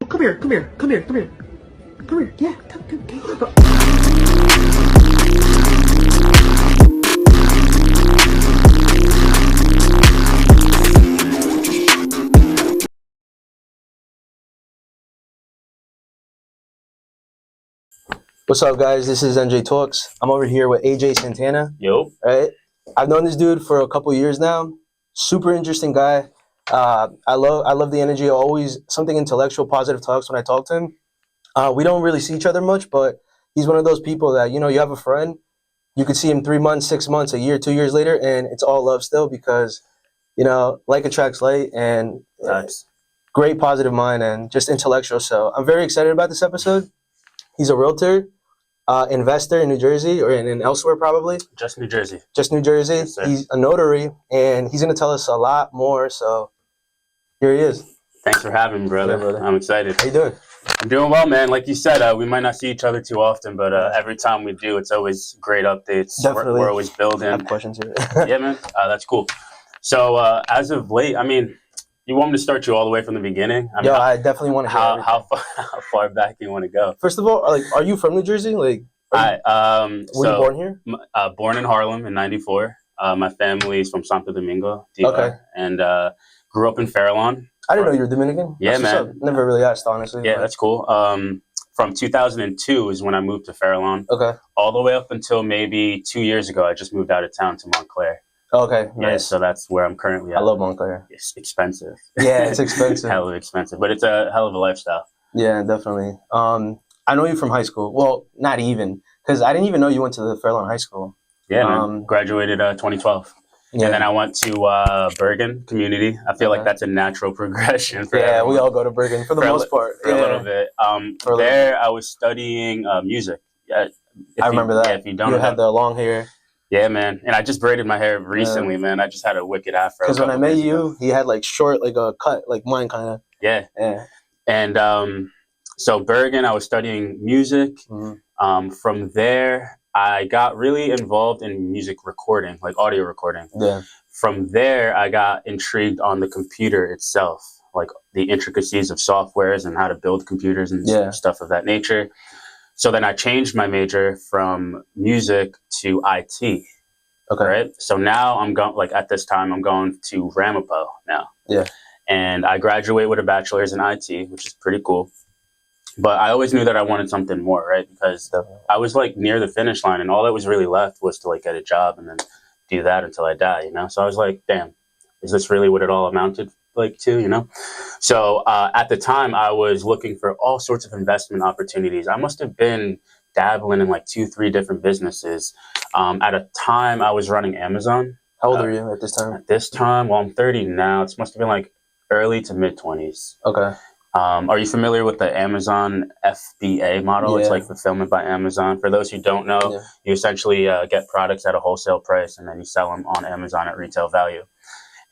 come here. Come here. Yeah, come. What's up, guys? This is NJ Talks. I'm over here with AJ Santana. Yo. Right? I've known this dude for a couple years now. Super interesting guy. I love the energy. Always something intellectual, positive talks when I talk to him. We don't really see each other much, but he's one of those people that, you have a friend, you could see him 3 months, 6 months, a year, 2 years later, and it's all love still because, like attracts like, and Nice. Great positive mind and just intellectual. So I'm very excited about this episode. He's a realtor. Investor in New Jersey or in elsewhere probably. Just New Jersey. Just New Jersey. Yes, he's a notary, and he's going to tell us a lot more. So here he is. Thanks for having me, brother. Yeah, brother. I'm excited. How you doing? I'm doing well, man. Like you said, we might not see each other too often, but every time we do, it's always great updates. Definitely. We're always building. I have questions here. Yeah, man. That's cool. So as of late, you want me to start you all the way from the beginning? I definitely want to hear how far back do you want to go? First of all, are you from New Jersey? Were you born here? Born in Harlem in '94. My family is from Santo Domingo, DR, okay, and grew up in Fairlawn. I didn't know you were Dominican. Yeah, man. Never really asked, honestly. Yeah, that's cool. From 2002 is when I moved to Fairlawn. Okay. All the way up until maybe 2 years ago, I just moved out of town to Montclair. Okay, yeah, nice. So that's where I'm currently at. I love Montclair. It's expensive. Yeah, it's expensive. Hell of expensive, but it's a hell of a lifestyle. Yeah, definitely. I know you from high school. Well, not even, because I didn't even know you went to the Fairlawn High School. Yeah, man. Graduated 2012. Yeah. And then I went to Bergen Community. I feel like that's a natural progression. For everyone. We all go to Bergen for the most part. For a little bit. I was studying music. Yeah, I remember that. Yeah, if you don't know, had the long hair. Yeah, man. And I just braided my hair recently, man. I just had a wicked afro. Because when I met you, he had short, a cut, like mine kind of. Yeah. Yeah. And so Bergen, I was studying music. Mm-hmm. From there, I got really involved in music recording, like audio recording. Yeah. From there, I got intrigued on the computer itself, like the intricacies of softwares and how to build computers and stuff of that nature. So then I changed my major from music to IT. Okay. Right. So now I'm going, at this time, I'm going to Ramapo now. Yeah. And I graduate with a bachelor's in IT, which is pretty cool. But I always knew that I wanted something more, right? Because I was near the finish line, and all that was really left was to get a job and then do that until I die, So I was like, damn, is this really what it all amounted to, So at the time, I was looking for all sorts of investment opportunities. I must have been dabbling in 2-3 different businesses. At a time, I was running Amazon. How old are you at this time? At this time, well, I'm 30 now. It must have been early to mid 20s. Okay. Are you familiar with the Amazon FBA model? Yeah. It's fulfillment by Amazon. For those who don't know, you essentially get products at a wholesale price and then you sell them on Amazon at retail value.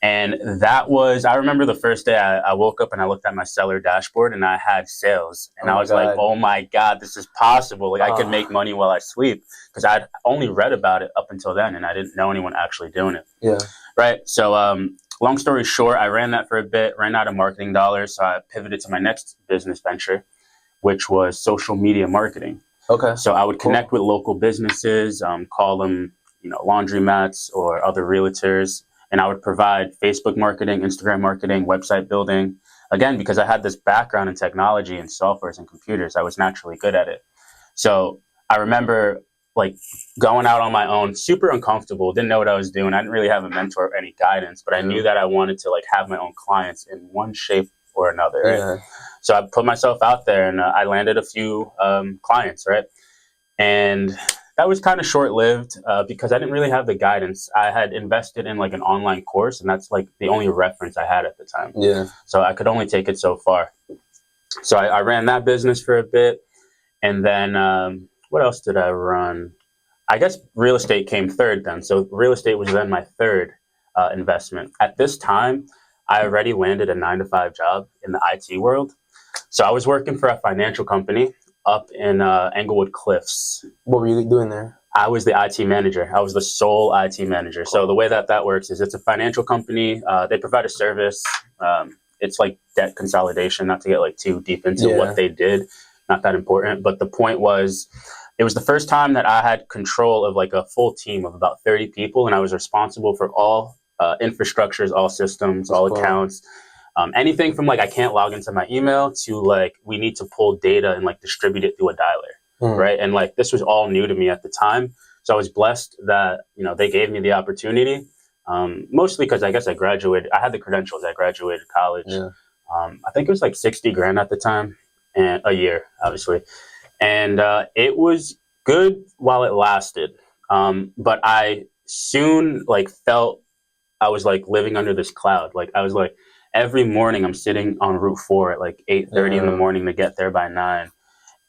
And that was, I remember the first day I woke up and I looked at my seller dashboard and I had sales. And I was like, oh my God, this is possible. I could make money while I sleep. Because I'd only read about it up until then and I didn't know anyone actually doing it. Yeah. Right. So long story short, I ran that for a bit, ran out of marketing dollars. So I pivoted to my next business venture, which was social media marketing. Okay. So I would connect with local businesses, call them, laundromats or other realtors. And I would provide Facebook marketing, Instagram marketing, website building. Again, because I had this background in technology and softwares and computers, I was naturally good at it. So I remember going out on my own, super uncomfortable, didn't know what I was doing. I didn't really have a mentor or any guidance, but I knew that I wanted to have my own clients in one shape or another. Right? Yeah. So I put myself out there and I landed a few clients, right? And that was kind of short-lived because I didn't really have the guidance. I had invested in an online course, and that's the only reference I had at the time. Yeah. So I could only take it so far. So I ran that business for a bit, and then what else did I run? I guess real estate came third then. So real estate was then my third investment. At this time, I already landed a 9-to-5 job in the IT world. So I was working for a financial company up in Englewood Cliffs. What were you doing there? I was the IT manager. I was the sole IT manager. So the way that works is it's a financial company. They provide a service. it's like debt consolidation, not to get like too deep into what they did, not that important. But the point was, it was the first time that I had control of like a full team of about 30 people, and I was responsible for all infrastructures, all systems, all accounts, anything from like I can't log into my email to like we need to pull data and like distribute it through a dialer, right? And like this was all new to me at the time, so I was blessed that they gave me the opportunity. Mostly because I guess I graduated. I had the credentials. I graduated college. I think it was like 60 grand at the time, and a year, obviously. And it was good while it lasted. But I soon like felt I was like living under this cloud. Like I was like every morning I'm sitting on Route 4 at like 8:30 in the morning to get there by 9.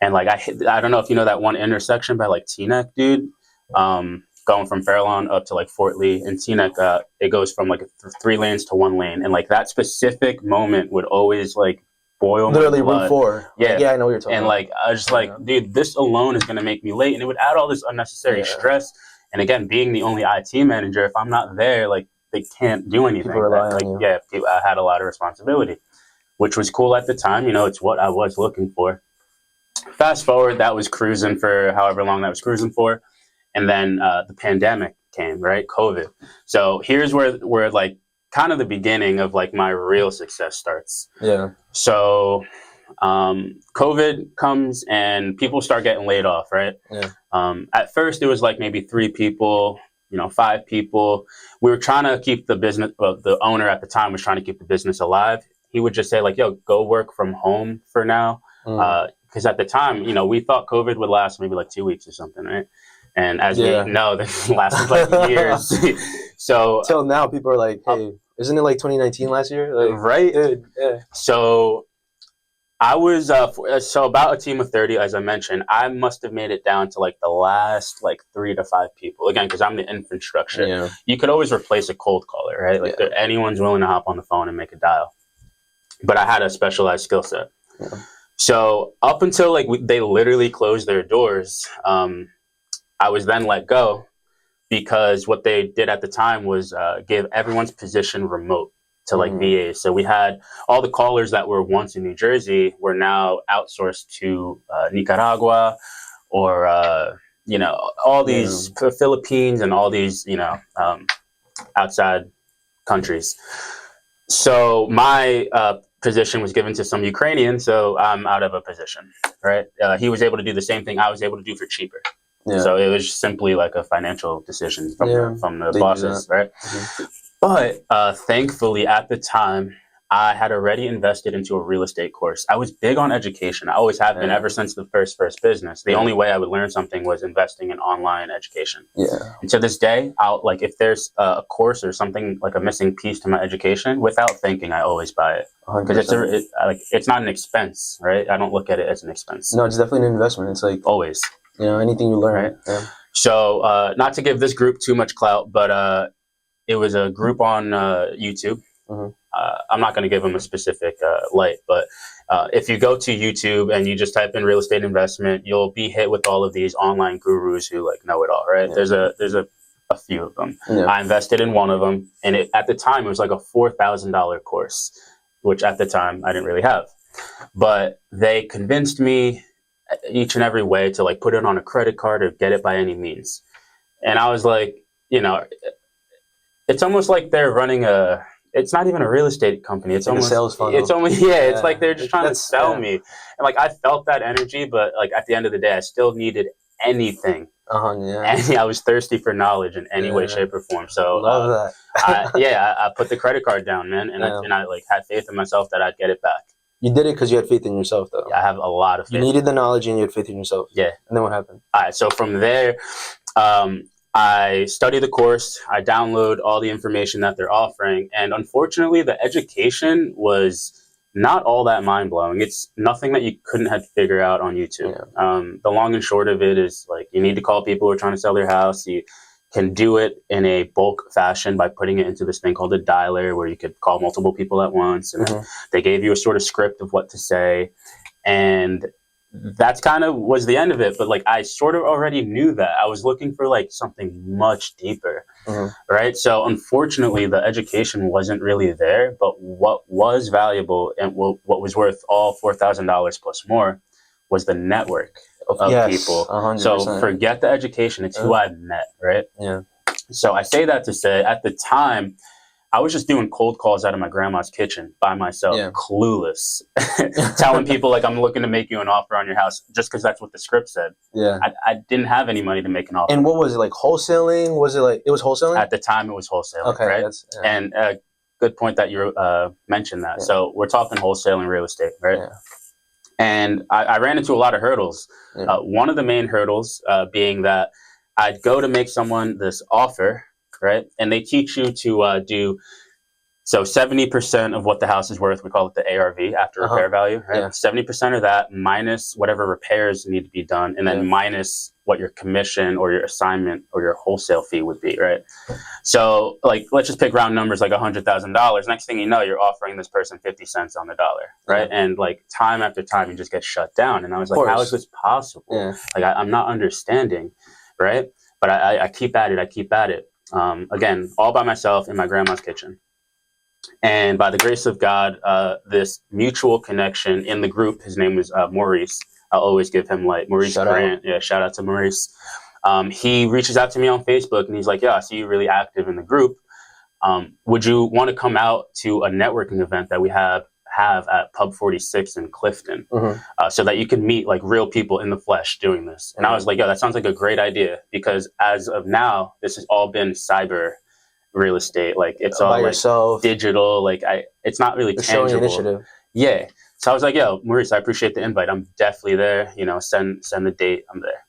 And like I don't know if you know that one intersection by like Teaneck, dude. Going from Fairlawn up to like Fort Lee and Teaneck, it goes from like 3 lanes to 1 lane. And like that specific moment would always like boil literally my blood. Route 4. Yeah. Like, yeah, I know what you're talking and about. And like I was just like, dude, this alone is gonna make me late. And it would add all this unnecessary stress. And again, being the only IT manager, if I'm not there, like they can't do anything. People rely on you. Yeah, I had a lot of responsibility, which was cool at the time. It's what I was looking for. Fast forward, that was cruising for however long that was cruising for. And then the pandemic came, right? COVID. So here's where like kind of the beginning of like my real success starts. Yeah. So COVID comes and people start getting laid off, right? Yeah. At first it was like maybe 3 people, 5 people. We were trying to keep the business, the owner at the time was trying to keep the business alive. He would just say like, yo, go work from home for now. Because at the time, we thought COVID would last maybe like 2 weeks or something, right? And as we know, this lasted like years. So till now, people are like, "Hey, isn't it like 2019 last year?" Like, right? Dude, yeah. So I was so about a team of 30, as I mentioned. I must have made it down to like the last like 3 to 5 people. Again, because I'm the infrastructure. Yeah. You could always replace a cold caller, right? Like anyone's willing to hop on the phone and make a dial. But I had a specialized skill set. Yeah. So up until like they literally closed their doors. I was then let go because what they did at the time was give everyone's position remote to like VAs. So we had all the callers that were once in New Jersey were now outsourced to Nicaragua or, all these Philippines and all these, outside countries. So my position was given to some Ukrainian, so I'm out of a position, right? He was able to do the same thing I was able to do for cheaper. Yeah. So it was simply like a financial decision from the bosses, right? But thankfully, at the time, I had already invested into a real estate course. I was big on education. I always have been ever since the first business. The only way I would learn something was investing in online education. Yeah. And to this day, if there's a course or something like a missing piece to my education, without thinking, I always buy it because it's not an expense, right? I don't look at it as an expense. No, it's definitely an investment. It's like always. Anything you learn. Right? Yeah. So not to give this group too much clout, but it was a group on YouTube. I'm not going to give them a specific light, but if you go to YouTube and you just type in real estate investment, you'll be hit with all of these online gurus who like know it all, right? Yeah. There's a few of them. Yeah. I invested in one of them, and at the time it was like a $4,000 course, which at the time I didn't really have, but they convinced me each and every way to like put it on a credit card or get it by any means. And I was like, it's almost like they're running it's not even a real estate company. It's almost a sales funnel. It's only, it's like they're just trying to sell me. And like, I felt that energy, but like at the end of the day, I still needed anything. And I was thirsty for knowledge in any way, shape or form. So love that. I put the credit card down, man. And I like had faith in myself that I'd get it back. You did it because you had faith in yourself, though. Yeah, I have a lot of faith. You needed the knowledge and you had faith in yourself. Yeah. And then what happened? All right. So from there, I study the course. I download all the information that they're offering. And unfortunately, the education was not all that mind-blowing. It's nothing that you couldn't have figured out on YouTube. Yeah. The long and short of it is like you need to call people who are trying to sell their house. You can do it in a bulk fashion by putting it into this thing called a dialer where you could call multiple people at once. And they gave you a sort of script of what to say. And that's kind of was the end of it. But like, I sort of already knew that. I was looking for like something much deeper, right? So unfortunately, the education wasn't really there. But what was valuable and what was worth all $4,000 plus more was the network of people. 100%. So forget the education; it's who I met, right? Yeah. So I say that to say, at the time, I was just doing cold calls out of my grandma's kitchen by myself, clueless, telling people like, I'm looking to make you an offer on your house just because that's what the script said. Yeah. I didn't have any money to make an offer. And what was it, like wholesaling? Was it like, it was wholesaling? At the time, it was wholesaling, okay, right? And good point that you mentioned that. So we're talking wholesale and real estate, right? Yeah. And I ran into a lot of hurdles. One of the main hurdles being that I'd go to make someone this offer, right? And they teach you to do, so 70% of what the house is worth, we call it the ARV, after repair value, right? 70% of that minus whatever repairs need to be done, and then minus what your commission or your assignment or your wholesale fee would be, right? So like, let's just pick round numbers, like $100,000. Next thing you know, you're offering this person 50 cents on the dollar, right? And like time after time, you just get shut down. And I was like, how is this possible? Like, I'm not understanding, right? But I keep at it, I keep at it. Again, all by myself in my grandma's kitchen. And by the grace of God, this mutual connection in the group, his name was Maurice. I'll always give him like Maurice Grant. Yeah, shout out to Maurice. He reaches out to me on Facebook and he's like, yeah, I see you really active in the group. Would you want to come out to a networking event that we have at Pub 46 in Clifton, so that you can meet like real people in the flesh doing this? And I was like, yo, that sounds like a great idea, because as of now, this has all been cyber real estate. Like, it's all like yourself, digital. Like, it's not really tangible. Initiative. Yeah. So I was like, yo, Maurice, I appreciate the invite. I'm definitely there. You know, send the date. I'm there.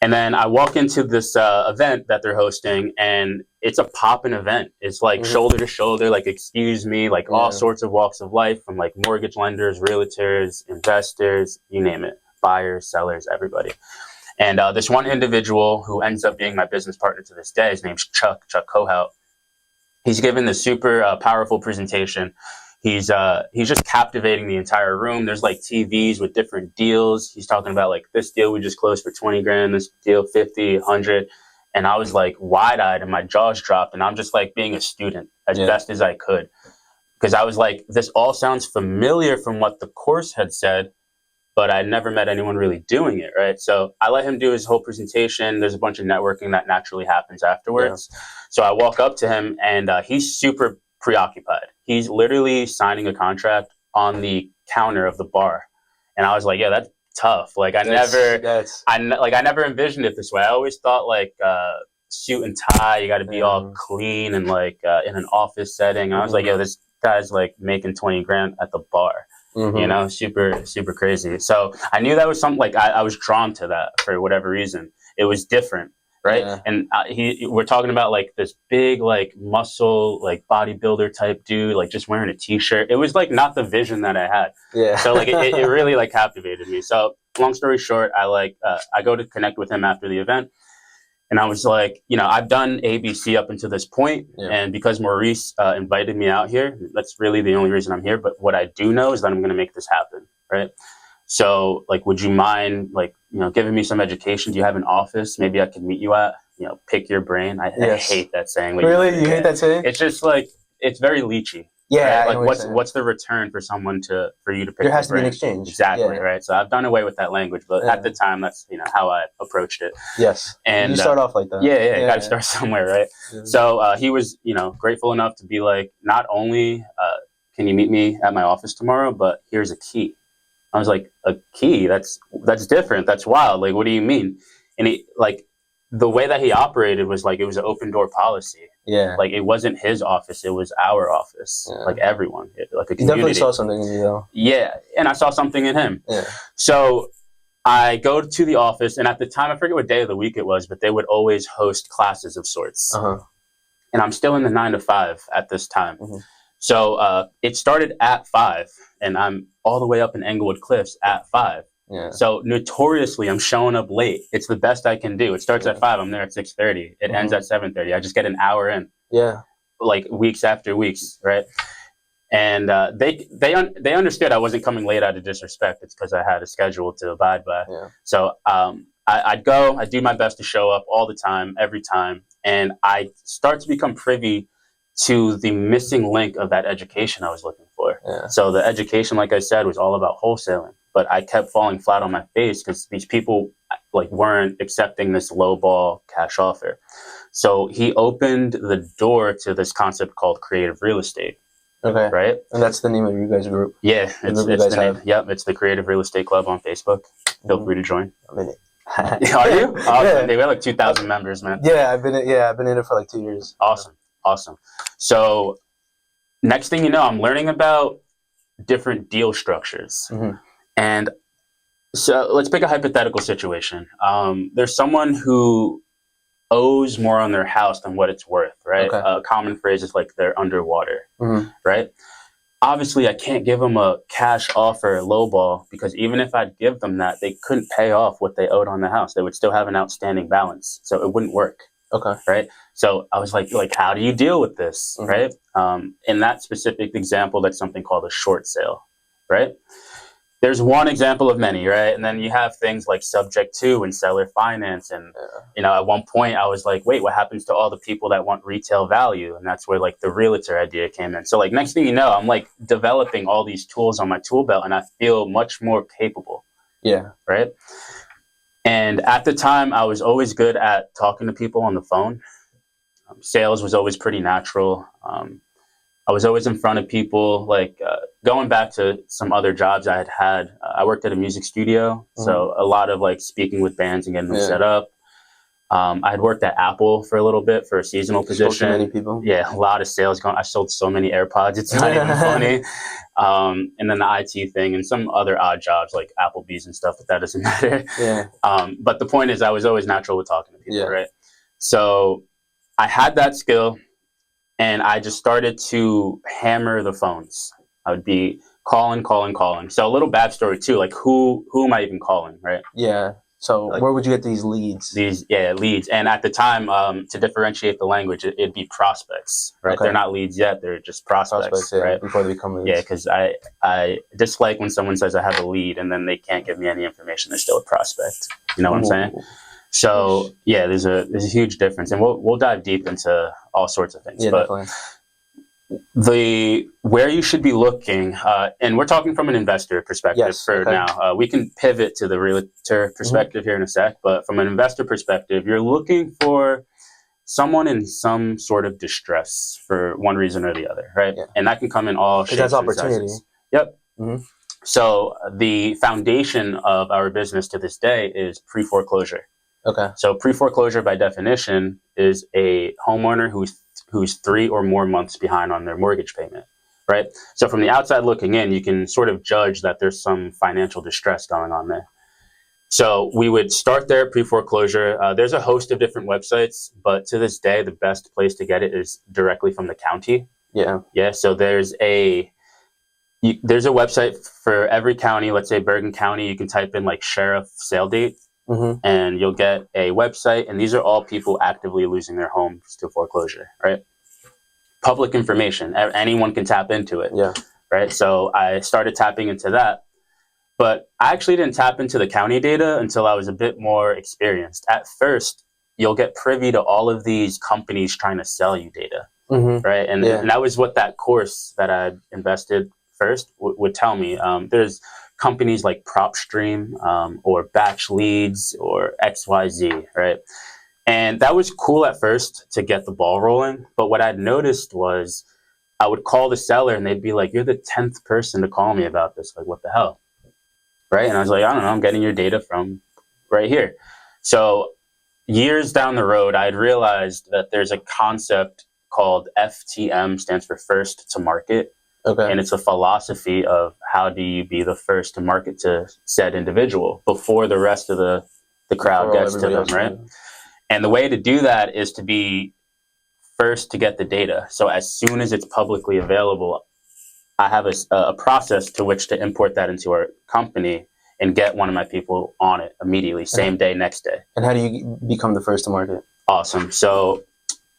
And then I walk into this event that they're hosting, and it's a poppin' event. It's like shoulder to shoulder, like, excuse me, like all sorts of walks of life, from like mortgage lenders, realtors, investors, you name it, buyers, sellers, everybody. And this one individual who ends up being my business partner to this day, his name's Chuck Kohout. He's given this super powerful presentation. He's just captivating the entire room. There's like TVs with different deals. He's talking about like, this deal we just closed for 20 grand, this deal 50, 100. And I was like wide-eyed and my jaws dropped. And I'm just like being a student as best as I could. Because I was like, this all sounds familiar from what the course had said, but I never met anyone really doing it, right? So I let him do his whole presentation. There's a bunch of networking that naturally happens afterwards. So I walk up to him and he's super preoccupied. He's literally signing a contract on the counter of the bar. And I was like, yeah, that's tough. Like, I never envisioned it this way. I always thought like suit and tie, you got to be all clean and like in an office setting. I was like, yo, this guy's like making 20 grand at the bar. You know, super, super crazy. So I knew that was something, like, I was drawn to that for whatever reason. It was different, right? And we're talking about like this big, like, muscle, like, bodybuilder type dude, like, just wearing a t-shirt. It was like not the vision that I had. So like it really like captivated me. So long story short, I go to connect with him after the event. And I was like, you know, I've done ABC up until this point, and because Maurice invited me out here, that's really the only reason I'm here. But what I do know is that I'm going to make this happen, right? So, like, would you mind, like, you know, giving me some education? Do you have an office maybe I could meet you at? You know, pick your brain. I hate that saying. Like, really? You hate that saying? It's just like, it's very leechy. Yeah. Right? Like, what's the return for someone for you to pick? There has to be an exchange. Exactly. Right. So I've done away with that language, but at the time, that's, you know, how I approached it. And you start off like that. Got to start somewhere, right? So he was, you know, grateful enough to be like, not only can you meet me at my office tomorrow, but here's a key. I was like, a key? That's different. That's wild. Like, what do you mean? And he, like, the way that he operated was like, it was an open door policy. Like, it wasn't his office, it was our office. Like, everyone, like a community. You definitely saw something in you, though. Yeah, and I saw something in him. So I go to the office, and at the time, I forget what day of the week it was, but they would always host classes of sorts. And I'm still in the 9 to 5 at this time. So it started at 5, and I'm all the way up in Englewood Cliffs at 5. So notoriously, I'm showing up late. It's the best I can do. It starts at 5. I'm there at 6:30. It ends at 7:30. I just get an hour in. Like, weeks after weeks, right? And they understood I wasn't coming late out of disrespect. It's because I had a schedule to abide by. Yeah. So I'd go, I'd do my best to show up all the time, every time. And I start to become privy to the missing link of that education I was looking for. Yeah. So the education, like I said, was all about wholesaling. But I kept falling flat on my face because these people like weren't accepting this low ball cash offer. So he opened the door to this concept called creative real estate. Okay. Right. And that's the name of your guys' group. Yeah, it's the name. Yep, it's the Creative Real Estate Club on Facebook. Feel free to join. I'm in it. Are you? Awesome. Yeah. They have like 2,000 members, man. Yeah, I've been in it for like 2 years. Awesome. So next thing you know, I'm learning about different deal structures. And so let's pick a hypothetical situation. There's someone who owes more on their house than what it's worth, right? Okay. A common phrase is like they're underwater, right? Obviously, I can't give them a cash offer lowball because even if I'd give them that, they couldn't pay off what they owed on the house. They would still have an outstanding balance, so it wouldn't work. Okay. Right. So I was like, how do you deal with this? Right. In that specific example, that's something called a short sale. Right. There's one example of many, right? And then you have things like subject to and seller finance. And, at one point I was like, wait, what happens to all the people that want retail value? And that's where like the realtor idea came in. So like next thing you know, I'm like developing all these tools on my tool belt and I feel much more capable. Yeah. Right. And at the time I was always good at talking to people on the phone. Sales was always pretty natural. I was always in front of people, like going back to some other jobs I had. I worked at a music studio, so a lot of like speaking with bands and getting them set up. I had worked at Apple for a little bit for a seasonal position. Spoke to many people. Yeah, a lot of sales going. I sold so many AirPods, it's not even funny. And then the IT thing and some other odd jobs like Applebee's and stuff, but that doesn't matter. Yeah. But the point is I was always natural with talking to people, right? So I had that skill. And I just started to hammer the phones. I would be calling. So a little backstory too, like who am I even calling, right? Yeah. So like, where would you get these leads? Leads. And at the time, to differentiate the language, it'd be prospects, right? Okay. They're not leads yet; they're just prospects, right? Before they become leads. Yeah, because I dislike when someone says I have a lead and then they can't give me any information. They're still a prospect. You know what I'm saying? So yeah, there's a huge difference, and we'll dive deep into all sorts of things. Yeah, but definitely. Where you should be looking, and we're talking from an investor perspective now. We can pivot to the realtor perspective here in a sec, but from an investor perspective, you're looking for someone in some sort of distress for one reason or the other, right? Yeah. And that can come in all shapes and sizes. Yep. So the foundation of our business to this day is pre-foreclosure. Okay. So pre-foreclosure by definition is a homeowner who's 3 or more months behind on their mortgage payment, right? So from the outside looking in, you can sort of judge that there's some financial distress going on there. So we would start there, pre-foreclosure. There's a host of different websites, but to this day, the best place to get it is directly from the county. Yeah. Yeah. So there's a website for every county. Let's say Bergen County, you can type in like sheriff sale date. And you'll get a website, and these are all people actively losing their homes to foreclosure, right? Public information, anyone can tap into it, right? So I started tapping into that, but I actually didn't tap into the county data until I was a bit more experienced. At first, you'll get privy to all of these companies trying to sell you data, right? And that was what that course that I invested first would tell me. There's companies like PropStream or Batch Leads or XYZ, right? And that was cool at first to get the ball rolling. But what I'd noticed was I would call the seller and they'd be like, you're the 10th person to call me about this. Like, what the hell? Right? And I was like, I don't know, I'm getting your data from right here. So years down the road, I'd realized that there's a concept called FTM, stands for first to market. Okay. And it's a philosophy of how do you be the first to market to said individual before the rest of the crowd gets to them, right? And the way to do that is to be first to get the data. So as soon as it's publicly available, I have a process to which to import that into our company and get one of my people on it immediately, same day, next day. And how do you become the first to market? Awesome. So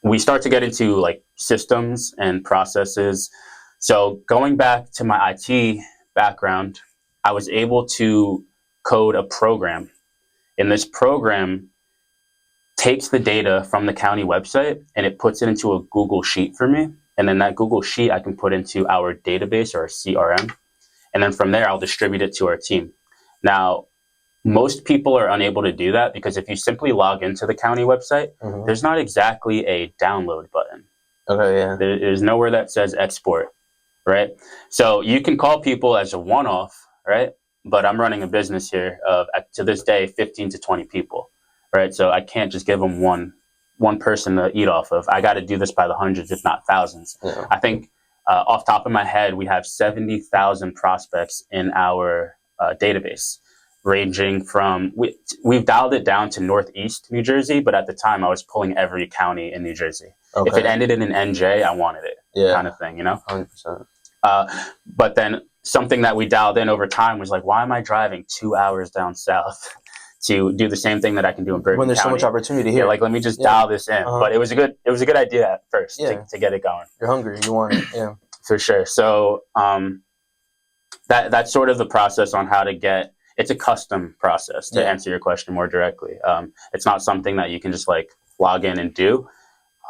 we start to get into like systems and processes. So going back to my IT background, I was able to code a program. And this program takes the data from the county website and it puts it into a Google Sheet for me. And then that Google Sheet I can put into our database or our CRM. And then from there, I'll distribute it to our team. Now, most people are unable to do that because if you simply log into the county website, there's not exactly a download button. Okay, yeah. There's nowhere that says export, right? So you can call people as a one-off, right? But I'm running a business here of, to this day, 15 to 20 people, right? So I can't just give them one person to eat off of. I got to do this by the hundreds, if not thousands. Yeah. I think off top of my head, we have 70,000 prospects in our database, ranging from, we've dialed it down to Northeast New Jersey, but at the time I was pulling every county in New Jersey. Okay. If it ended in an NJ, I wanted it, kind of thing, you know? 100%. But then something that we dialed in over time was like, why am I driving 2 hours down south to do the same thing that I can do in Bergen when there's County? So much opportunity here? Yeah, like, let me just dial this in. But it was a good idea at first to get it going. You're hungry, you want it, yeah. For sure. So that's sort of the process on how to get. It's a custom process to answer your question more directly. It's not something that you can just like log in and do.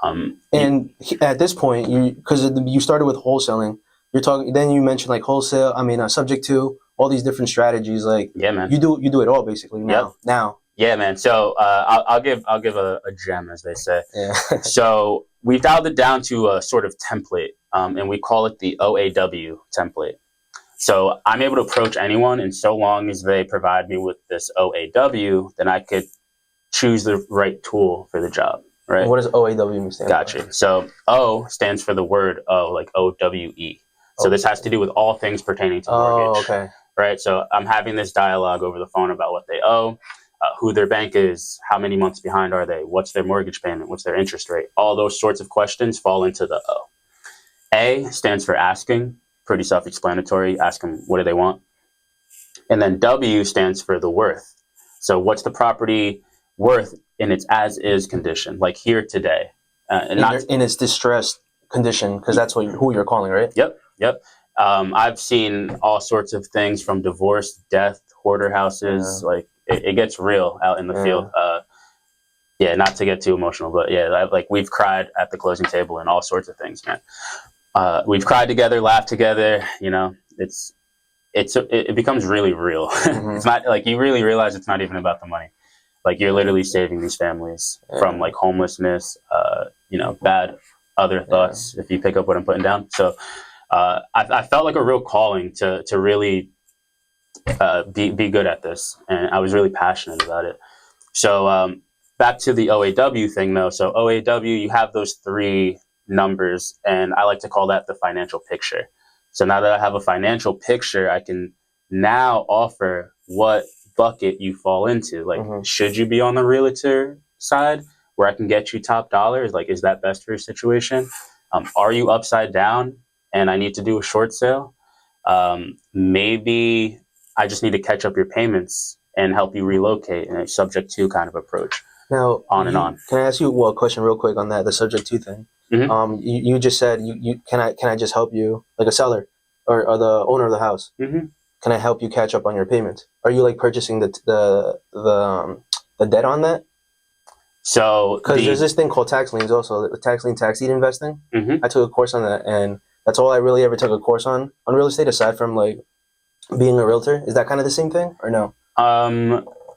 And at this point, because you started with wholesaling, you're talking. Then you mentioned like wholesale. I mean, subject to all these different strategies. Like, yeah, man, you do it all basically now. Yep. Now, yeah, man. So I'll give a gem, as they say. Yeah. So we've dialed it down to a sort of template, and we call it the OAW template. So I'm able to approach anyone, and so long as they provide me with this OAW, then I could choose the right tool for the job. Right. What does OAW stand for? Gotcha. So O stands for the word O, like OWE. So this has to do with all things pertaining to mortgage. Oh, okay. Right. So I'm having this dialogue over the phone about what they owe, who their bank is, how many months behind are they, what's their mortgage payment, what's their interest rate. All those sorts of questions fall into the O. A stands for asking. Pretty self-explanatory. Ask them, what do they want? And then W stands for the worth. So what's the property worth in its as-is condition, like here today, and not in its distressed condition, because that's who you're calling, right? Yep. I've seen all sorts of things from divorce, death, hoarder houses. Like it gets real out in the field. Yeah, not to get too emotional, but yeah, like we've cried at the closing table and all sorts of things, man. We've cried together, laughed together. You know, it becomes really real. It's not like you really realize it's not even about the money. Like you're literally saving these families from like homelessness, bad other thoughts. If you pick up what I'm putting down, so I felt like a real calling to really be good at this, and I was really passionate about it. So back to the OAW thing, though. So OAW, you have those three numbers, and I like to call that the financial picture. So now that I have a financial picture, I can now offer what bucket you fall into. Like, should you be on the realtor side where I can get you top dollars? Like, is that best for your situation? Are you upside down and I need to do a short sale? Maybe I just need to catch up your payments and help you relocate in a subject to kind of approach. Now, on and on. Can I ask you a question real quick on that, the subject to thing? You just said can I just help you, like a seller or the owner of the house? Can I help you catch up on your payments? Are you like purchasing the debt on that? So because there's this thing called tax liens, also the tax lien, tax deed investing. I took a course on that, and that's all I really ever took a course on real estate, aside from like being a realtor. Is that kind of the same thing or no?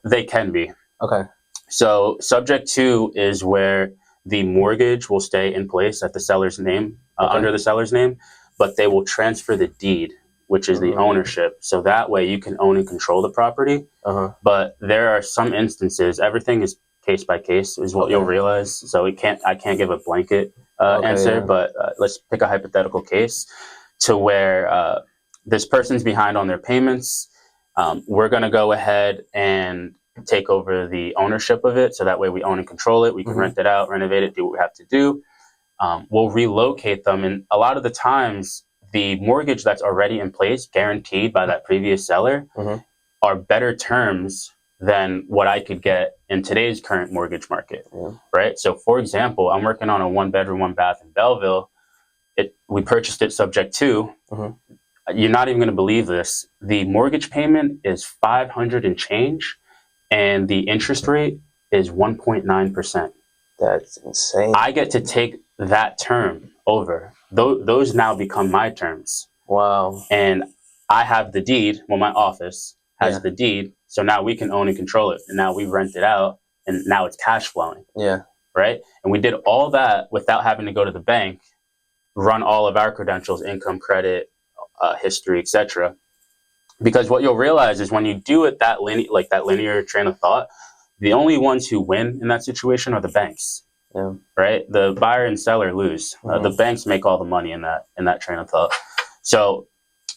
They can be. Okay. So subject to is where the mortgage will stay in place at the seller's name, under the seller's name, but they will transfer the deed, which is the ownership. So that way you can own and control the property. But there are some instances, everything is case by case is what you'll realize. So I can't give a blanket answer, but let's pick a hypothetical case to where this person's behind on their payments. We're going to go ahead and take over the ownership of it. So that way we own and control it. We can rent it out, renovate it, do what we have to do. We'll relocate them. And a lot of the times the mortgage that's already in place, guaranteed by that previous seller, are better terms than what I could get in today's current mortgage market, right? So for example, I'm working on a 1-bedroom, 1-bath in Belleville. we purchased it subject to. You're not even going to believe this. The mortgage payment is 500 and change, and the interest rate is 1.9%. That's insane. I get to take that term over. Those now become my terms. Wow. And I have the deed. Well, my office has the deed. So now we can own and control it. And now we rent it out, and now it's cash flowing. Yeah. Right? And we did all that without having to go to the bank, run all of our credentials, income, credit, history, etc. Because what you'll realize is when you do it that linear train of thought, the only ones who win in that situation are the banks. Yeah. Right? The buyer and seller lose. The banks make all the money in that train of thought. So,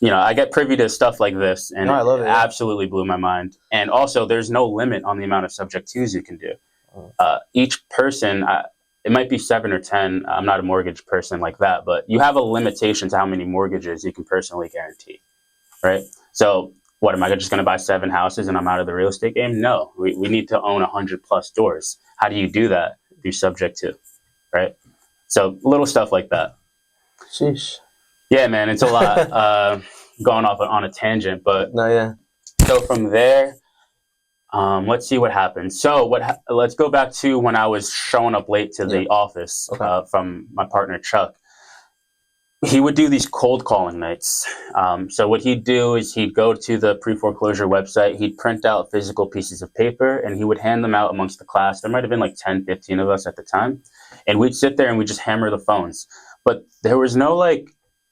I get privy to stuff like this, and I love it. Absolutely blew my mind. And also, there's no limit on the amount of subject twos you can do. Each person, it might be 7 or 10. I'm not a mortgage person like that, but you have a limitation to how many mortgages you can personally guarantee, right? So what, am I just going to buy 7 houses and I'm out of the real estate game? No, we need to own 100 plus doors. How do you do that? Do subject to, right? So little stuff like that. Sheesh. Yeah, man, it's a lot. Going off on a tangent, but no, yeah. So from there, let's see what happened. So let's go back to when I was showing up late to the office from my partner, Chuck. He would do these cold calling nights. So what he'd do is he'd go to the pre-foreclosure website, he'd print out physical pieces of paper, and he would hand them out amongst the class. There might have been like 10, 15 of us at the time. And we'd sit there and we'd just hammer the phones. But there was no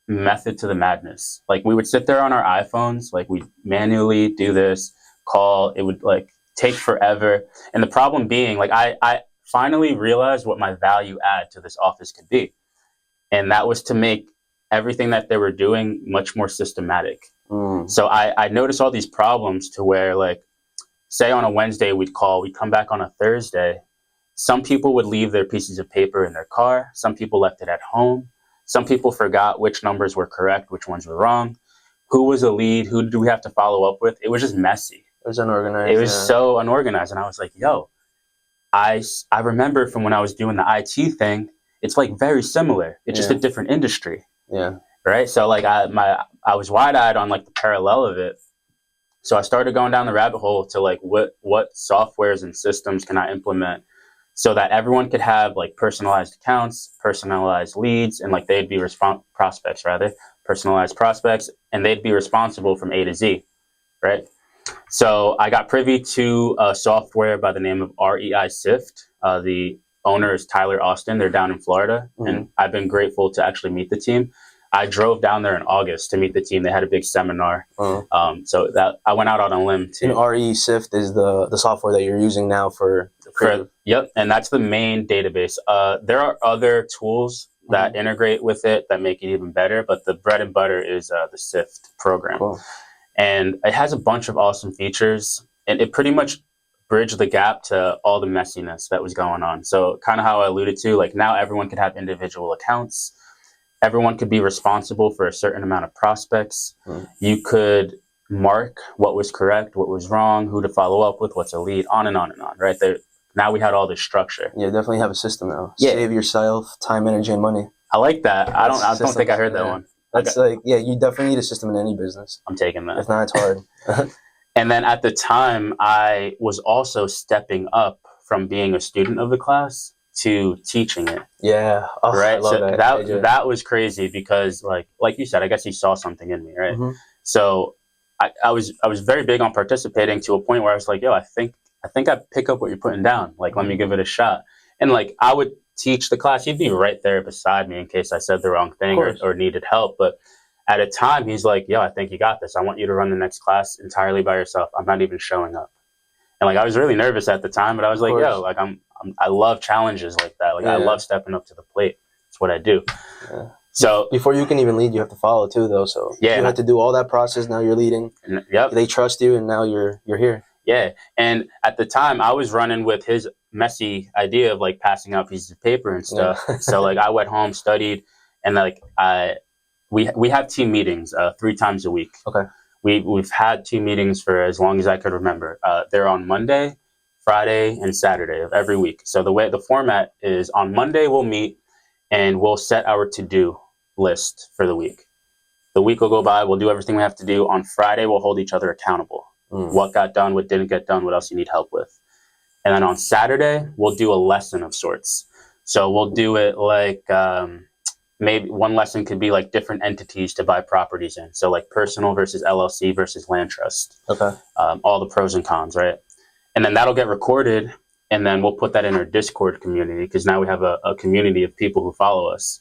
method to the madness. We would sit there on our iPhones, we'd manually do this, call. It would take forever. And the problem being, I finally realized what my value add to this office could be. And that was to make everything that they were doing much more systematic. So I noticed all these problems to where, say on a Wednesday we'd come back on a Thursday. Some people would leave their pieces of paper in their car. Some people left it at home. Some people forgot which numbers were correct, which ones were wrong. Who was a lead? Who do we have to follow up with? It was just messy. It was unorganized. It was so unorganized. And I was like, yo, I remember from when I was doing the IT thing, it's very similar. It's just a different industry. Yeah. Right. So I was wide eyed on the parallel of it. So I started going down the rabbit hole to what softwares and systems can I implement so that everyone could have personalized accounts, personalized leads, and they'd be personalized prospects, and they'd be responsible from A to Z, right? So I got privy to a software by the name of REI Sift. The owner is Tyler Austin. They're down in Florida, and I've been grateful to actually meet the team. I drove down there in August to meet the team. They had a big seminar. So that I went out on a limb too. And RE Sift is the software that you're using now for yep, and that's the main database. There are other tools that integrate with it that make it even better, but the bread and butter is the Sift program. Cool. And it has a bunch of awesome features, and it pretty much bridged the gap to all the messiness that was going on. So kind of how I alluded to, now everyone could have individual accounts. Everyone could be responsible for a certain amount of prospects. You could mark what was correct, what was wrong, who to follow up with, what's a lead, on and on and on, right? Now we had all this structure. Yeah, definitely have a system now. Yeah. Save yourself time, energy, and money. I like that. I don't think I heard that one. That's you definitely need a system in any business. I'm taking that. If not, it's hard. And then at the time, I was also stepping up from being a student of the class to teaching it. Yeah. Oh, right. I love so that was crazy because like you said, I guess he saw something in me, right? So I was very big on participating to a point where I was like, yo, I think I pick up what you're putting down. Let me give it a shot. And I would teach the class. He'd be right there beside me in case I said the wrong thing or needed help. But at a time, he's like, yo, I think you got this. I want you to run the next class entirely by yourself. I'm not even showing up. And I was really nervous at the time, but I was like, yo, I love challenges like that. I love stepping up to the plate. It's what I do. Yeah. So before you can even lead, you have to follow too, though. So you have to do all that process. Now you're leading. Yep. They trust you, and now you're here. Yeah. And at the time, I was running with his messy idea of passing out pieces of paper and stuff. So I went home, studied, and we have team meetings 3 times a week. Okay. We've had team meetings for as long as I could remember. They're on Monday, Friday, and Saturday of every week. So the format is on Monday we'll meet and we'll set our to-do. list for the week. The week will go by. We'll do everything we have to do. On Friday, we'll hold each other accountable. What got done, what didn't get done, what else you need help with. And then on Saturday, we'll do a lesson of sorts. So we'll do it like maybe one lesson could be like different entities to buy properties in. So like personal versus LLC versus land trust. Okay. All the pros and cons, right? And then that'll get recorded, and then we'll put that in our Discord community, because now we have a community of people who follow us.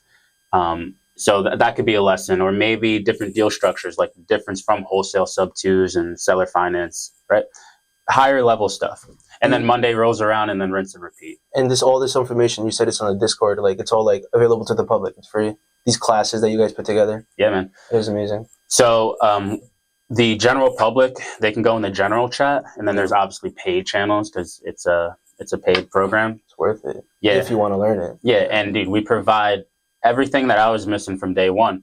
So that could be a lesson, or maybe different deal structures, like the difference from wholesale sub-2s and seller finance, right? Higher level stuff. And then Monday rolls around, and then rinse and repeat. And all this information, you said it's on the Discord, like it's all like available to the public. It's free. These classes that you guys put together. Yeah, man. It was amazing. So the general public, they can go in the general chat, and then there's obviously paid channels, because it's a paid program. It's worth it. Yeah. If you want to learn it. Yeah, and dude, we provide everything that I was missing from day one,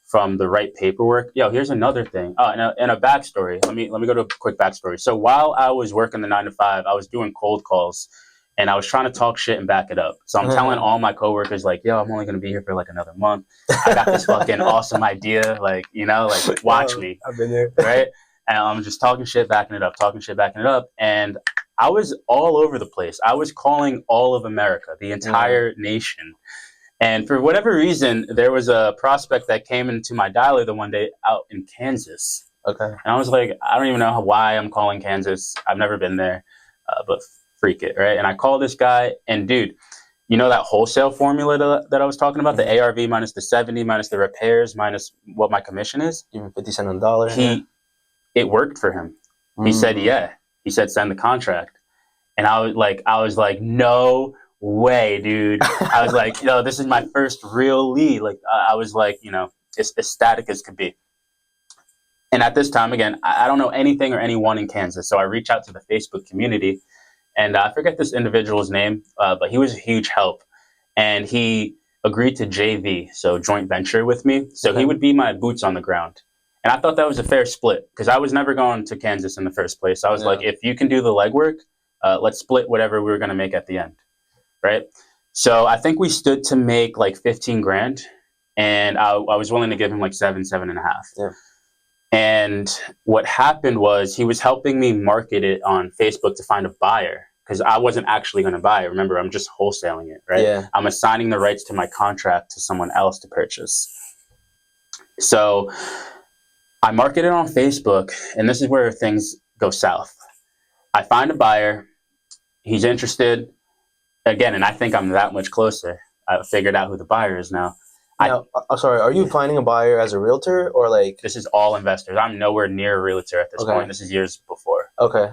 from the right paperwork. Yo, here's another thing. Oh, and a backstory. Let me go to a quick backstory. So while I was working the 9 to 5, I was doing cold calls, and I was trying to talk shit and back it up. So I'm telling all my coworkers, like, yo, I'm only going to be here for like another month. I got this fucking awesome idea. Like, you know, like watch me. I've been there. Right? And I'm just talking shit, backing it up, talking shit, backing it up. And I was all over the place. I was calling all of America, the entire nation. And for whatever reason, there was a prospect that came into my dialer the one day out in Kansas. Okay. And I was like, I don't even know why I'm calling Kansas. I've never been there, but freak it, right? And I call this guy, and dude, you know that wholesale formula that I was talking about, the ARV minus the 70 minus the repairs minus what my commission is? Even 50 cents on the dollar. It worked for him. He said, yeah. He said, send the contract. And I was like, no way, dude. I was like, yo, this is my first real lead. Like, I was like, you know, as ecstatic as could be. And at this time, again, I don't know anything or anyone in Kansas. So I reach out to the Facebook community, and I forget this individual's name, but he was a huge help. And he agreed to JV, so joint venture with me. So he would be my boots on the ground. And I thought that was a fair split, because I was never going to Kansas in the first place. I was like, if you can do the legwork, let's split whatever we were going to make at the end. Right. So I think we stood to make like 15 grand, and I was willing to give him like 7.5. Yeah. And what happened was he was helping me market it on Facebook to find a buyer, because I wasn't actually going to buy it. Remember, I'm just wholesaling it. Right. Yeah. I'm assigning the rights to my contract to someone else to purchase. So I market it on Facebook, and this is where things go south. I find a buyer. He's interested. Again, and I think I'm that much closer. I figured out who the buyer is now. I'm sorry, are you finding a buyer as a realtor, or like? This is all investors. I'm nowhere near a realtor at this point. This is years before. Okay.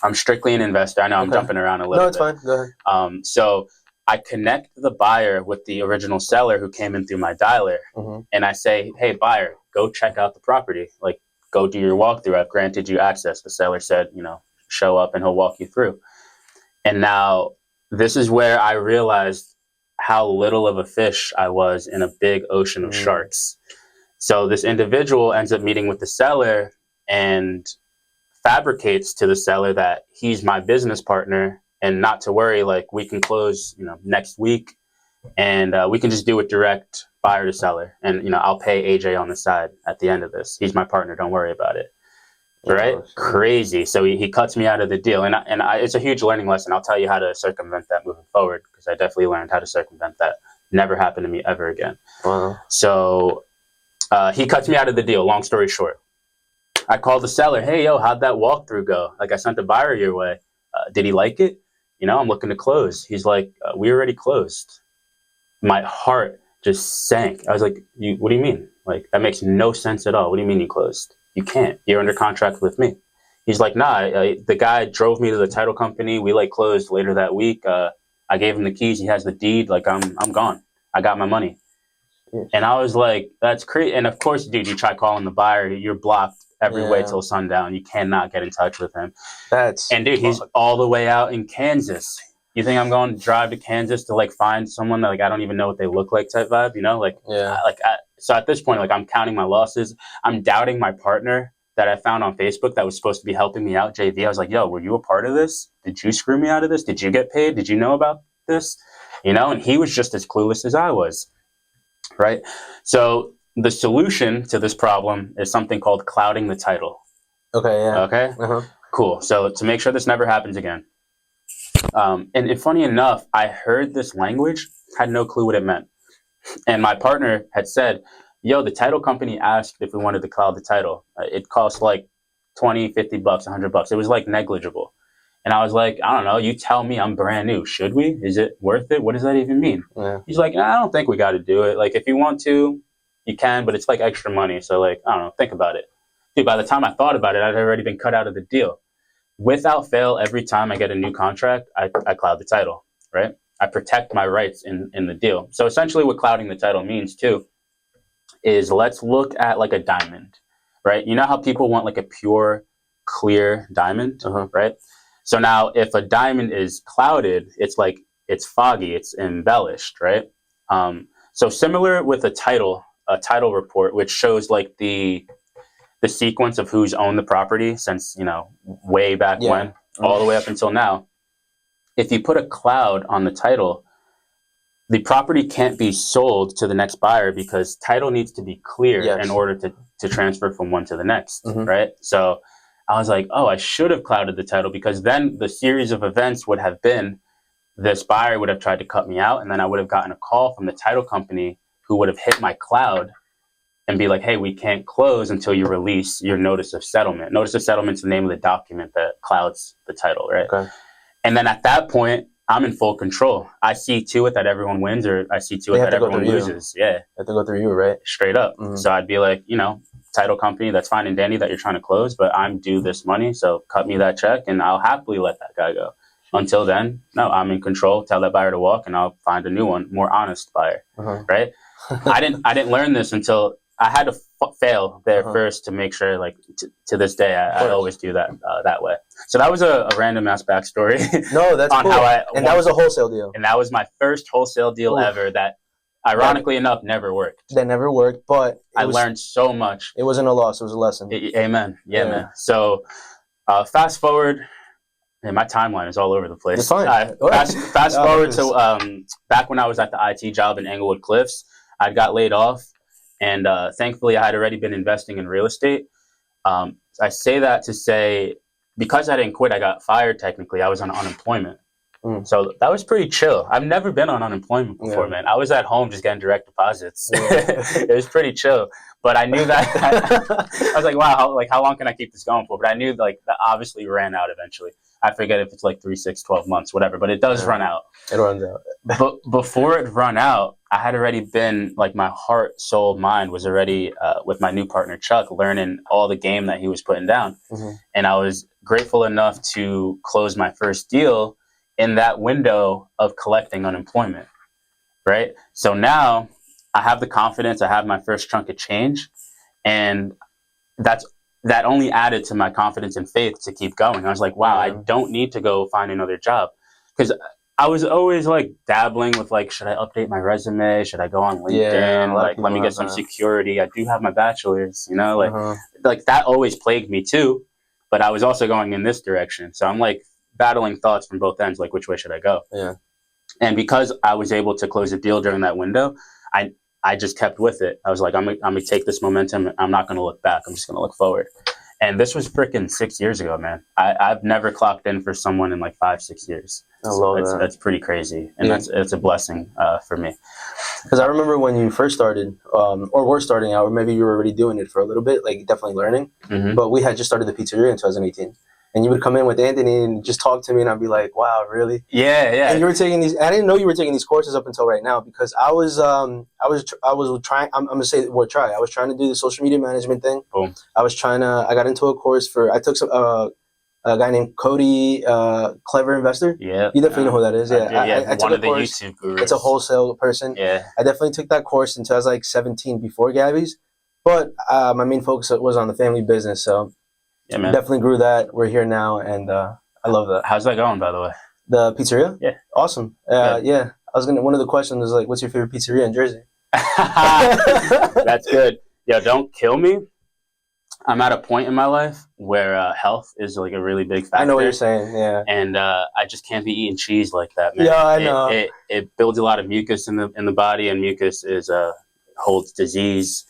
I'm strictly an investor. I know I'm jumping around a little bit. No, it's fine. Go ahead. So I connect the buyer with the original seller who came in through my dialer. And I say, hey, buyer, go check out the property. Like, go do your walkthrough. I've granted you access. The seller said, you know, show up and he'll walk you through. And now, this is where I realized how little of a fish I was in a big ocean of sharks. So this individual ends up meeting with the seller and fabricates to the seller that he's my business partner, and not to worry, like, we can close, you know, next week, and we can just do it direct buyer to seller. And, you know, I'll pay AJ on the side at the end of this. He's my partner. Don't worry about it. Right? Crazy. So he cuts me out of the deal. And it's a huge learning lesson. I'll tell you how to circumvent that moving forward, because I definitely learned how to circumvent that. Never happened to me ever again. Wow. So he cuts me out of the deal. Long story short, I called the seller. Hey, yo, how'd that walkthrough go? Like, I sent the buyer your way. Did he like it? You know, I'm looking to close. He's like, we already closed. My heart just sank. I was like, what do you mean? Like, that makes no sense at all. What do you mean you closed? You can't. You're under contract with me. He's like, nah, the guy drove me to the title company. We like closed later that week. I gave him the keys. He has the deed. Like, I'm gone. I got my money. And I was like, that's crazy. And of course, dude, you try calling the buyer, you're blocked every way till sundown. You cannot get in touch with him. And dude, he's all the way out in Kansas. You think I'm going to drive to Kansas to like find someone that like I don't even know what they look like type vibe, you know? Like, so at this point, like, I'm counting my losses. I'm doubting my partner that I found on Facebook that was supposed to be helping me out, JV. I was like, yo, were you a part of this? Did you screw me out of this? Did you get paid? Did you know about this? You know, and he was just as clueless as I was. right? So the solution to this problem is something called clouding the title. Okay, yeah. Okay, cool. So to make sure this never happens again. And funny enough, I heard this language, had no clue what it meant. And my partner had said, yo, the title company asked if we wanted to cloud the title. It cost like 20, 50 bucks, 100 bucks. It was like negligible. And I was like, I don't know, you tell me, I'm brand new. Should we? Is it worth it? What does that even mean? Yeah. He's like, I don't think we got to do it. Like, if you want to, you can, but it's like extra money. So like, I don't know, think about it. Dude, by the time I thought about it, I'd already been cut out of the deal. Without fail, every time I get a new contract, I cloud the title, right? I protect my rights in the deal. So essentially what clouding the title means too is, let's look at like a diamond, right? You know how people want like a pure, clear diamond, right? So now if a diamond is clouded, it's like, it's foggy, it's embellished, right? So similar with a title report, which shows like the sequence of who's owned the property since, you know, way back when, all the way up until now. If you put a cloud on the title, the property can't be sold to the next buyer because title needs to be clear in order to transfer from one to the next, right? So I was like, oh, I should have clouded the title, because then the series of events would have been, this buyer would have tried to cut me out, and then I would have gotten a call from the title company who would have hit my cloud and be like, hey, we can't close until you release your notice of settlement. Notice of settlement is the name of the document that clouds the title, right? Okay. And then at that point, I'm in full control. I see to it that everyone wins, or I see to it that everyone loses. Yeah. They have to go through you, right? Straight up. So I'd be like, you know, title company, that's fine and dandy that you're trying to close, but I'm due this money, so cut me that check and I'll happily let that guy go. Until then, no, I'm in control. Tell that buyer to walk and I'll find a new one, more honest buyer, right? I didn't learn this until I had to fail there first to make sure, like, to this day, I always do that that way. So that was a random ass backstory. No, that's on cool. That was a wholesale deal. And that was my first wholesale deal ever that, ironically enough, never worked. That never worked, but I learned so much. It wasn't a loss, it was a lesson. Amen. Yeah, man. So fast forward, and my timeline is all over the place. It's fine. Fast forward to back when I was at the IT job in Englewood Cliffs. I got laid off. And thankfully, I had already been investing in real estate. I say that to say, because I didn't quit, I got fired technically. I was on unemployment. So that was pretty chill. I've never been on unemployment before, man. I was at home just getting direct deposits. It was pretty chill. But I knew that, I was like, wow, how long can I keep this going for? But I knew like that obviously ran out eventually. I forget if it's like 3, 6, 12 months, whatever, but it does run out. It runs out. But before it run out, I had already been, like, my heart, soul, mind was already with my new partner, Chuck, learning all the game that he was putting down. And I was grateful enough to close my first deal in that window of collecting unemployment, right? So now I have the confidence, I have my first chunk of change, and that only added to my confidence and faith to keep going. I was like, wow, I don't need to go find another job. Because I was always like dabbling with like, should I update my resume? Should I go on LinkedIn? Like, let me get some security. I do have my bachelor's, you know, like that always plagued me too. But I was also going in this direction. So I'm like battling thoughts from both ends, like, which way should I go? And because I was able to close a deal during that window, I just kept with it. I was like, I'm gonna take this momentum. I'm not gonna look back. I'm just gonna look forward. And this was freaking 6 years ago, man. I've never clocked in for someone in like 5, 6 years. So that's pretty crazy, and it's a blessing for me. Because I remember when you first started, or were starting out, or maybe you were already doing it for a little bit, like definitely learning. But we had just started the pizzeria in 2018. And you would come in with Anthony and just talk to me, and I'd be like, "Wow, really?" Yeah. And you were taking these. I didn't know you were taking these courses up until right now, because I was trying. I'm gonna say the word try. I was trying to do the social media management thing. Boom. I got into a course I took some a guy named Cody, Clever Investor. Yeah, you definitely know who that is. Yeah, I took one of the course. YouTube gurus. It's a wholesale person. Yeah, I definitely took that course until I was like 17 before Gabby's, but my main focus was on the family business. So. Yeah, man. Definitely grew that. We're here now, and I love that. How's that going, by the way? The pizzeria? Yeah. Awesome. Yeah. One of the questions was like, what's your favorite pizzeria in Jersey? That's good. Yo, don't kill me. I'm at a point in my life where health is like a really big factor. I know what you're saying, yeah. And I just can't be eating cheese like that, man. Yeah, I know. It builds a lot of mucus in the body, and mucus is holds disease.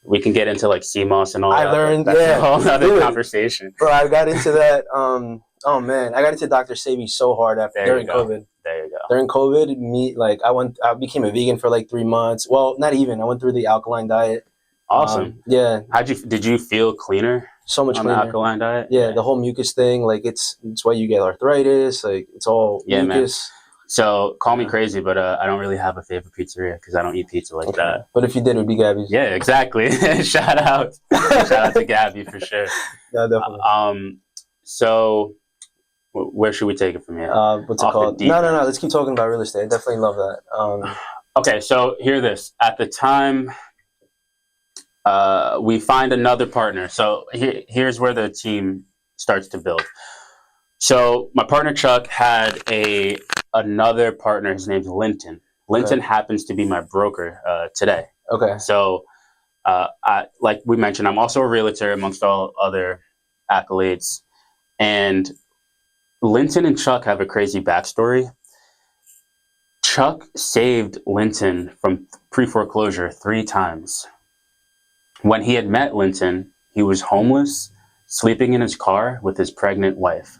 We can get into like CMOS and all that. I learned, That's a whole other conversation. Bro, I got into that. Oh man, I got into Dr. Sebi so hard during COVID. There you go. During COVID, I became a vegan for like 3 months. Well, not even. I went through the alkaline diet. Awesome. Yeah. Did you feel cleaner? So much on cleaner. The alkaline diet? Yeah, the whole mucus thing, like it's why you get arthritis, like it's all mucus. Man. So call me crazy, but I don't really have a favorite pizzeria because I don't eat pizza like that. But if you did, it would be Gabby's. Yeah, exactly. Shout out to Gabby for sure. Yeah, definitely. So where should we take it from here? What's it called? No. Let's keep talking about real estate. I definitely love that. Okay, so hear this. At the time, we find another partner. So here's where the team starts to build. So my partner Chuck had another partner. His name's Linton. Linton happens to be my broker today. Okay. So like we mentioned, I'm also a realtor amongst all other accolades. And Linton and Chuck have a crazy backstory. Chuck saved Linton from pre-foreclosure 3 times. When he had met Linton, he was homeless, sleeping in his car with his pregnant wife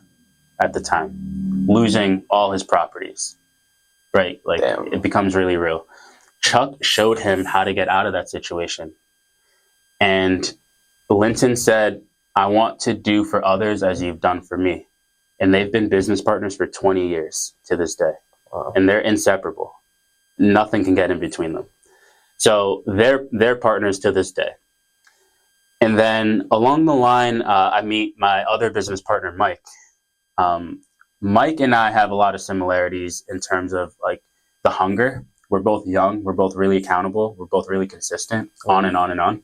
at the time, losing all his properties. Right? Like, damn. It becomes really real. Chuck showed him how to get out of that situation. And Linton said, I want to do for others as you've done for me. And they've been business partners for 20 years to this day. Wow. And they're inseparable. Nothing can get in between them. So they're partners to this day. And then along the line, I meet my other business partner, Mike. Mike and I have a lot of similarities in terms of like the hunger. We're both young. We're both really accountable. We're both really consistent, on and on and on.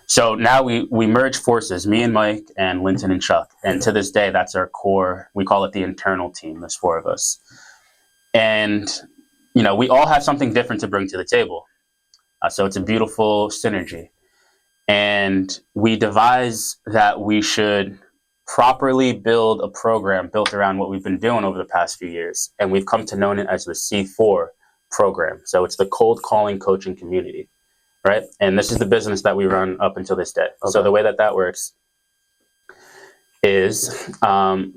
So now we merge forces, me and Mike and Linton and Chuck. And to this day, that's our core. We call it the internal team. There's 4 of us. And, you know, we all have something different to bring to the table. So it's a beautiful synergy. And we devise that we should properly build a program built around what we've been doing over the past few years. And we've come to know it as the C4 program. So it's the cold calling coaching community. Right. And this is the business that we run up until this day. Okay. So the way that works is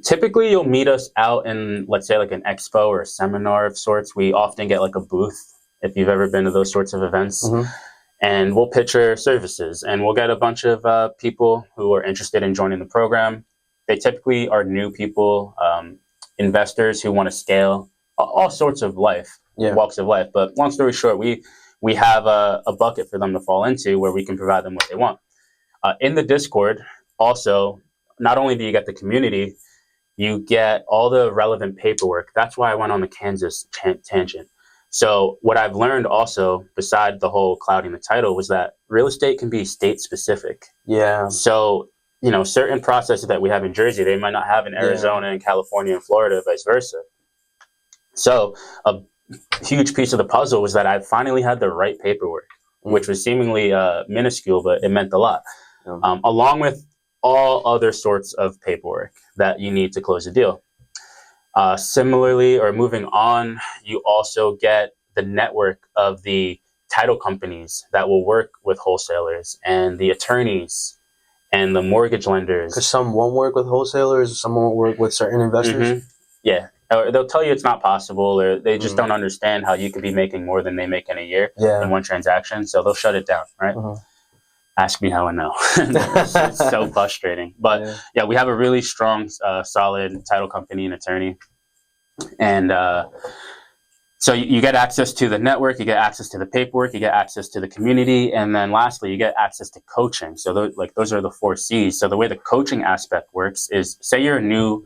typically you'll meet us out in, let's say, like an expo or a seminar of sorts. We often get like a booth if you've ever been to those sorts of events. Mm-hmm. And we'll pitch our services and we'll get a bunch of people who are interested in joining the program. They typically are new people, investors who want to scale all sorts of walks of life. But long story short, we have a bucket for them to fall into where we can provide them what they want. In the Discord, also, not only do you get the community, you get all the relevant paperwork. That's why I went on the Kansas tangent. So what I've learned also, beside the whole clouding the title, was that real estate can be state specific. Yeah. So, you know, certain processes that we have in Jersey, they might not have in Arizona and California and Florida, vice versa. So a huge piece of the puzzle was that I finally had the right paperwork, which was seemingly minuscule, but it meant a lot, along with all other sorts of paperwork that you need to close a deal. Similarly, or moving on, you also get the network of the title companies that will work with wholesalers and the attorneys and the mortgage lenders. Because some won't work with wholesalers, some won't work with certain investors. Mm-hmm. Yeah. Or they'll tell you it's not possible, or they just don't understand how you could be making more than they make in a year in one transaction. So they'll shut it down, right? Ask me how I know. It's so frustrating. But yeah, we have a really strong, solid title company and attorney. And so you get access to the network, you get access to the paperwork, you get access to the community. And then lastly, you get access to coaching. So those are the 4 C's. So the way the coaching aspect works is, say you're a new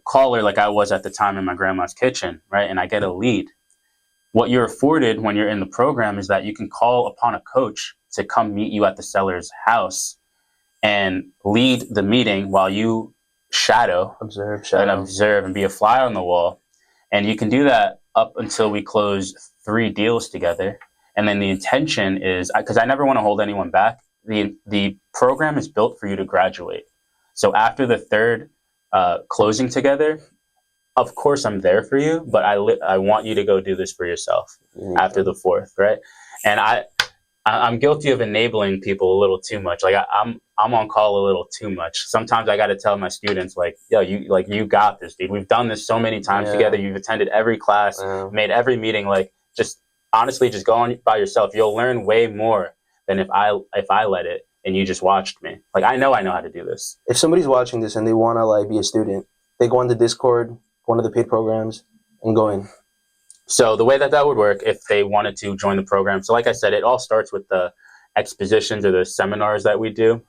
caller like I was at the time in my grandma's kitchen, right? And I get a lead. What you're afforded when you're in the program is that you can call upon a coach to come meet you at the seller's house and lead the meeting while you observe and be a fly on the wall. And you can do that up until we close 3 deals together. And then the intention is, because I never want to hold anyone back, the program is built for you to graduate. So after the 3rd closing together, of course I'm there for you, but I want you to go do this for yourself after the 4th, right? And I'm guilty of enabling people a little too much. Like I'm on call a little too much. Sometimes I got to tell my students, like, yo, you got this, dude. We've done this so many times together. You've attended every class, made every meeting. Like, just honestly, just go on by yourself. You'll learn way more than if I let it and you just watched me. Like, I know how to do this. If somebody's watching this and they want to like be a student, they go on the Discord, one of the paid programs, and go in. So the way that would work if they wanted to join the program. So like I said, it all starts with the expositions or the seminars that we do.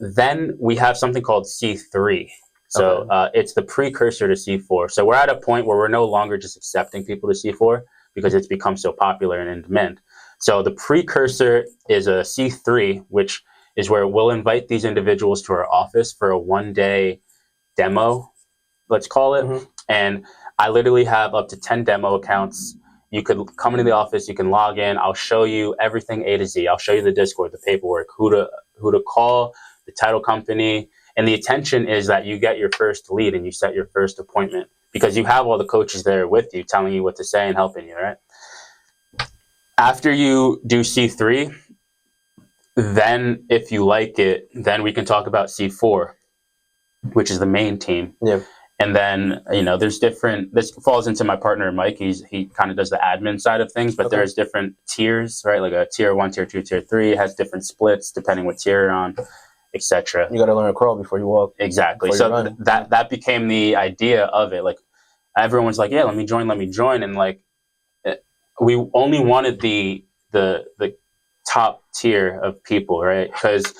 Then we have something called C3. So it's the precursor to C4. So we're at a point where we're no longer just accepting people to C4 because it's become so popular and in demand. So the precursor is a C3, which is where we'll invite these individuals to our office for a one-day demo, let's call it. And I literally have up to 10 demo accounts. You could come into the office, you can log in. I'll show you everything A to Z. I'll show you the Discord, the paperwork, who to call, the title company. And the intention is that you get your first lead and you set your first appointment because you have all the coaches there with you telling you what to say and helping you, right? After you do C3, then if you like it, then we can talk about C4, which is the main team. Yeah. And then, there's different, this falls into my partner, Mike. He kind of does the admin side of things, but there's different tiers, right? Like a tier 1, tier 2, tier 3 has different splits depending what tier you're on, etc. You got to learn to crawl before you walk. Exactly. So that became the idea of it. Like everyone's like, yeah, let me join. And like, we only wanted the top tier of people, right? Because,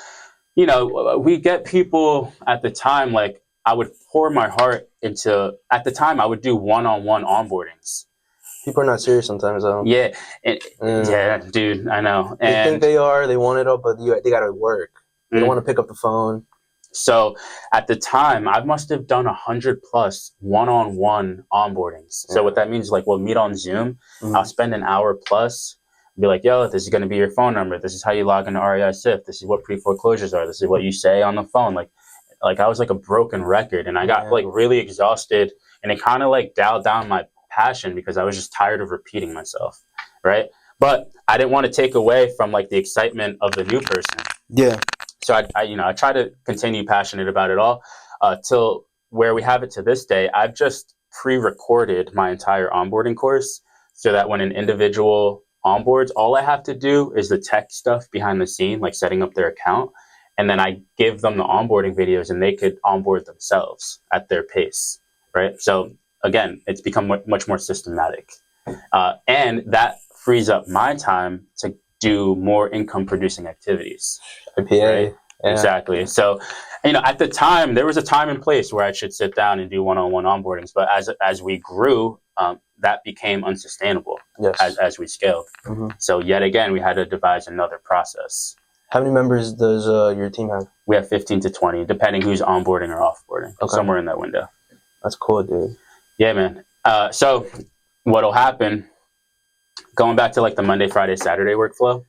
we get people at the time, like, I would pour my heart into, at the time, I would do one-on-one onboardings. People are not serious sometimes, though. Yeah. Yeah, dude, I know. They think they are, they want it up, but they got to work. They don't want to pick up the phone. So at the time, I must have done 100+ one-on-one onboardings. So what that means is, like, we'll meet on Zoom. I'll spend an hour plus, be like, yo, this is going to be your phone number. This is how you log into REI SIF. This is what pre-foreclosures are. This is what you say on the phone. Like I was like a broken record, and I got like really exhausted, and it kind of like dialed down my passion because I was just tired of repeating myself, right? But I didn't want to take away from like the excitement of the new person. Yeah. So I try to continue passionate about it all till where we have it to this day. I've just pre-recorded my entire onboarding course so that when an individual onboards, all I have to do is the tech stuff behind the scene, like setting up their account. And then I give them the onboarding videos and they could onboard themselves at their pace, right? So again, it's become much more systematic. And that frees up my time to do more income producing activities. IPA. Right? Yeah. Exactly. So, at the time, there was a time and place where I should sit down and do one-on-one onboardings. But as we grew, that became unsustainable as we scaled. So yet again, we had to devise another process. How many members does your team have? We have 15 to 20, depending who's onboarding or offboarding. Somewhere in that window. That's cool, dude. Yeah, man. So what'll happen, going back to like the Monday, Friday, Saturday workflow,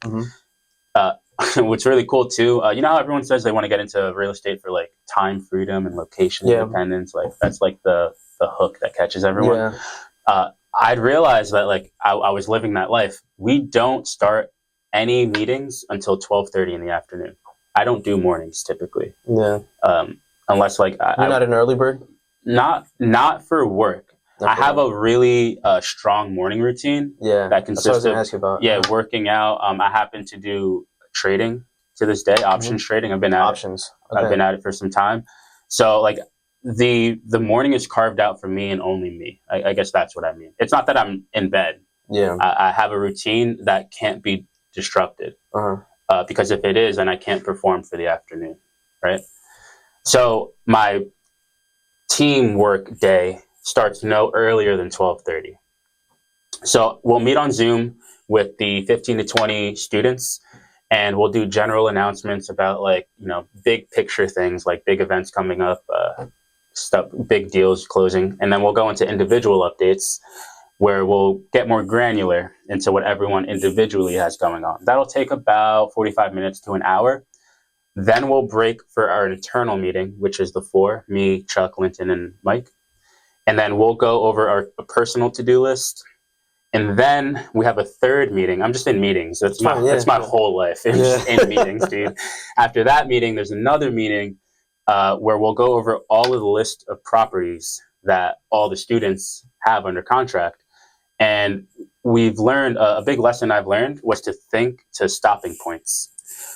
what's really cool too, how everyone says they want to get into real estate for like time freedom and location independence. Like that's like the hook that catches everyone. I'd realized that like I was living that life. We don't start any meetings until 12:30 in the afternoon. I don't do mornings typically. Yeah. Unless like you're not an early bird. Not for work. I have a really strong morning routine. Yeah. That consists that's what I was gonna ask you about. Working out. I happen to do trading to this day, options trading. I've been at options. I've been at it for some time. So like the morning is carved out for me and only me. I guess that's what I mean. It's not that I'm in bed. Yeah. I have a routine that can't be disrupted. Because if it is, then I can't perform for the afternoon, right? So my teamwork day starts no earlier than 12:30. So we'll meet on Zoom with the 15 to 20 students, and we'll do general announcements about like, big picture things like big events coming up, stuff, big deals closing. And then we'll go into individual updates where we'll get more granular into what everyone individually has going on. That'll take about 45 minutes to an hour. Then we'll break for our internal meeting, which is the four, me, Chuck, Linton, and Mike. And then we'll go over our personal to-do list. And then we have a third meeting. I'm just in meetings. That's my whole life. I'm just in meetings, dude. After that meeting, there's another meeting where we'll go over all of the list of properties that all the students have under contract. And we've learned, a big lesson I've learned was to think to stopping points.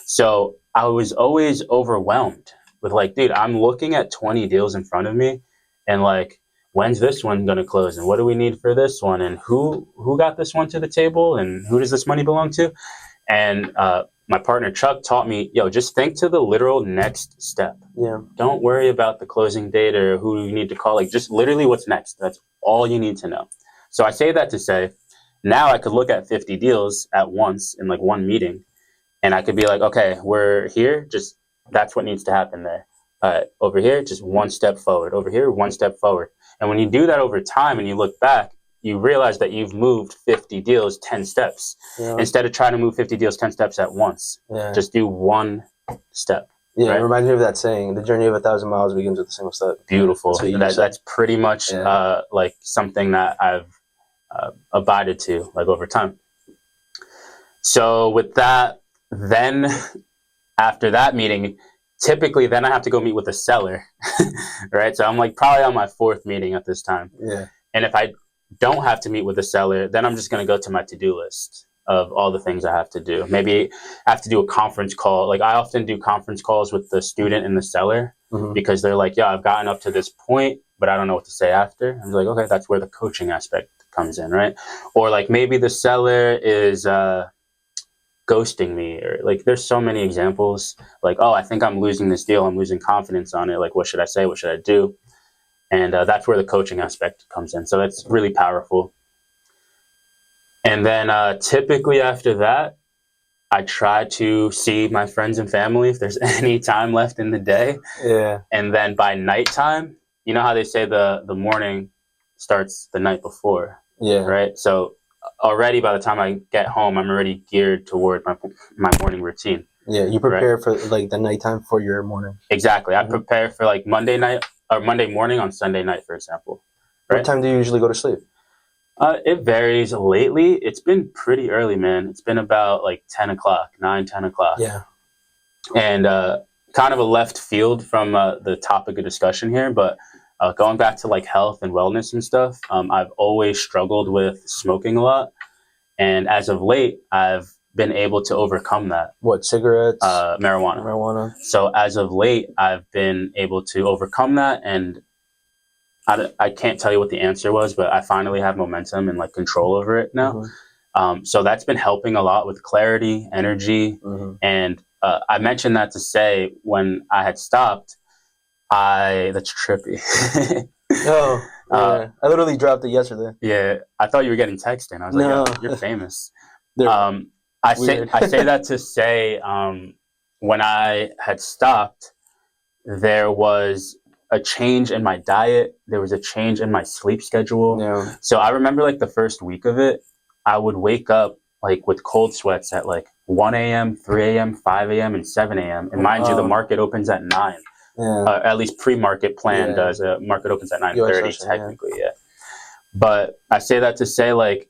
So I was always overwhelmed with like, dude, I'm looking at 20 deals in front of me and like, when's this one going to close? And what do we need for this one? And who got this one to the table? And who does this money belong to? And my partner, Chuck, taught me, just think to the literal next step. Yeah. Don't worry about the closing date or who you need to call. Like, just literally what's next. That's all you need to know. So I say that to say, now I could look at 50 deals at once in like one meeting. And I could be like, okay, we're here. Just that's what needs to happen there. Over here, just one step forward. Over here, one step forward. And when you do that over time and you look back, you realize that you've moved 50 deals 10 steps. Yeah. Instead of trying to move 50 deals 10 steps at once. Yeah. Just do one step. Yeah, right? It reminds me of that saying, the journey of 1,000 miles begins with a single step. Beautiful. That's pretty much like something that I've abided to like over time. So with that, then after that meeting, typically then I have to go meet with the seller, right? So I'm like probably on my fourth meeting at this time. Yeah. And if I don't have to meet with the seller, then I'm just going to go to my to-do list of all the things I have to do. Maybe I have to do a conference call. Like I often do conference calls with the student and the seller because they're like, yeah, I've gotten up to this point, but I don't know what to say after. I'm like, okay, that's where the coaching aspect comes in, right? Or like maybe the seller is ghosting me, or like there's so many examples like, oh, I think I'm losing this deal, I'm losing confidence on it, like what should I say, what should I do? And that's where the coaching aspect comes in. So that's really powerful. And then typically after that, I try to see my friends and family if there's any time left in the day. Yeah. And then by nighttime, you know how they say the morning starts the night before. Yeah. Right. So already by the time I get home, I'm already geared toward my morning routine. Yeah, you prepare for like the nighttime for your morning. Exactly. I prepare for like Monday night or Monday morning on Sunday night, for example. Right? What time do you usually go to sleep? It varies. Lately, it's been pretty early, man. It's been about like 10 o'clock, 10 o'clock. Yeah. And kind of a left field from the topic of discussion here, but going back to like health and wellness and stuff, I've always struggled with smoking a lot. And as of late, I've been able to overcome that. What, cigarettes? Marijuana. So as of late, I've been able to overcome that. And I can't tell you what the answer was, but I finally have momentum and like control over it now. So that's been helping a lot with clarity, energy. And I mentioned that to say when I had stopped, that's trippy. Oh, yeah. I literally dropped it yesterday. Yeah, I thought you were getting texting. I was like, oh, you're famous. I say that to say when I had stopped, there was a change in my diet. There was a change in my sleep schedule. Yeah. So I remember like the first week of it, I would wake up like with cold sweats at like 1 a.m., 3 a.m., 5 a.m., and 7 a.m. And mind you, the market opens at 9. Yeah. At least pre-market plan does. Market opens at 9:30 technically, yeah. But I say that to say like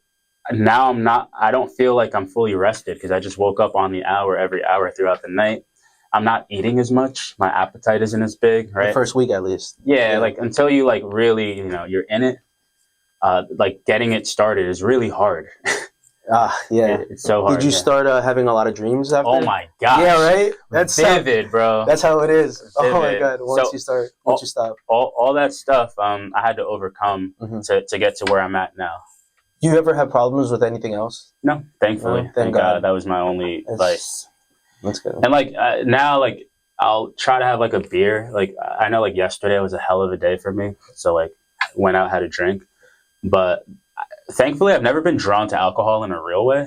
now I don't feel like I'm fully rested because I just woke up on the hour every hour throughout the night. I'm not eating as much. My appetite isn't as big, right? The first week at least. Yeah, like until you like really, you're in it, like getting it started is really hard. Yeah. It's so hard. Did you start having a lot I dreams after? Oh my gosh. Yeah, right? That's vivid, bro. That's how it is. Vivid. Oh my God. Once you stop. All that stuff I had to overcome to get to where I'm at now. You ever have problems with anything else? No, thankfully. No, thank God. That was my only vice. That's good. And like now, like I'll try to have like a beer. Like I know like yesterday was a hell of a day for me. So like went out, had a drink. But thankfully I've never been drawn to alcohol in a real way.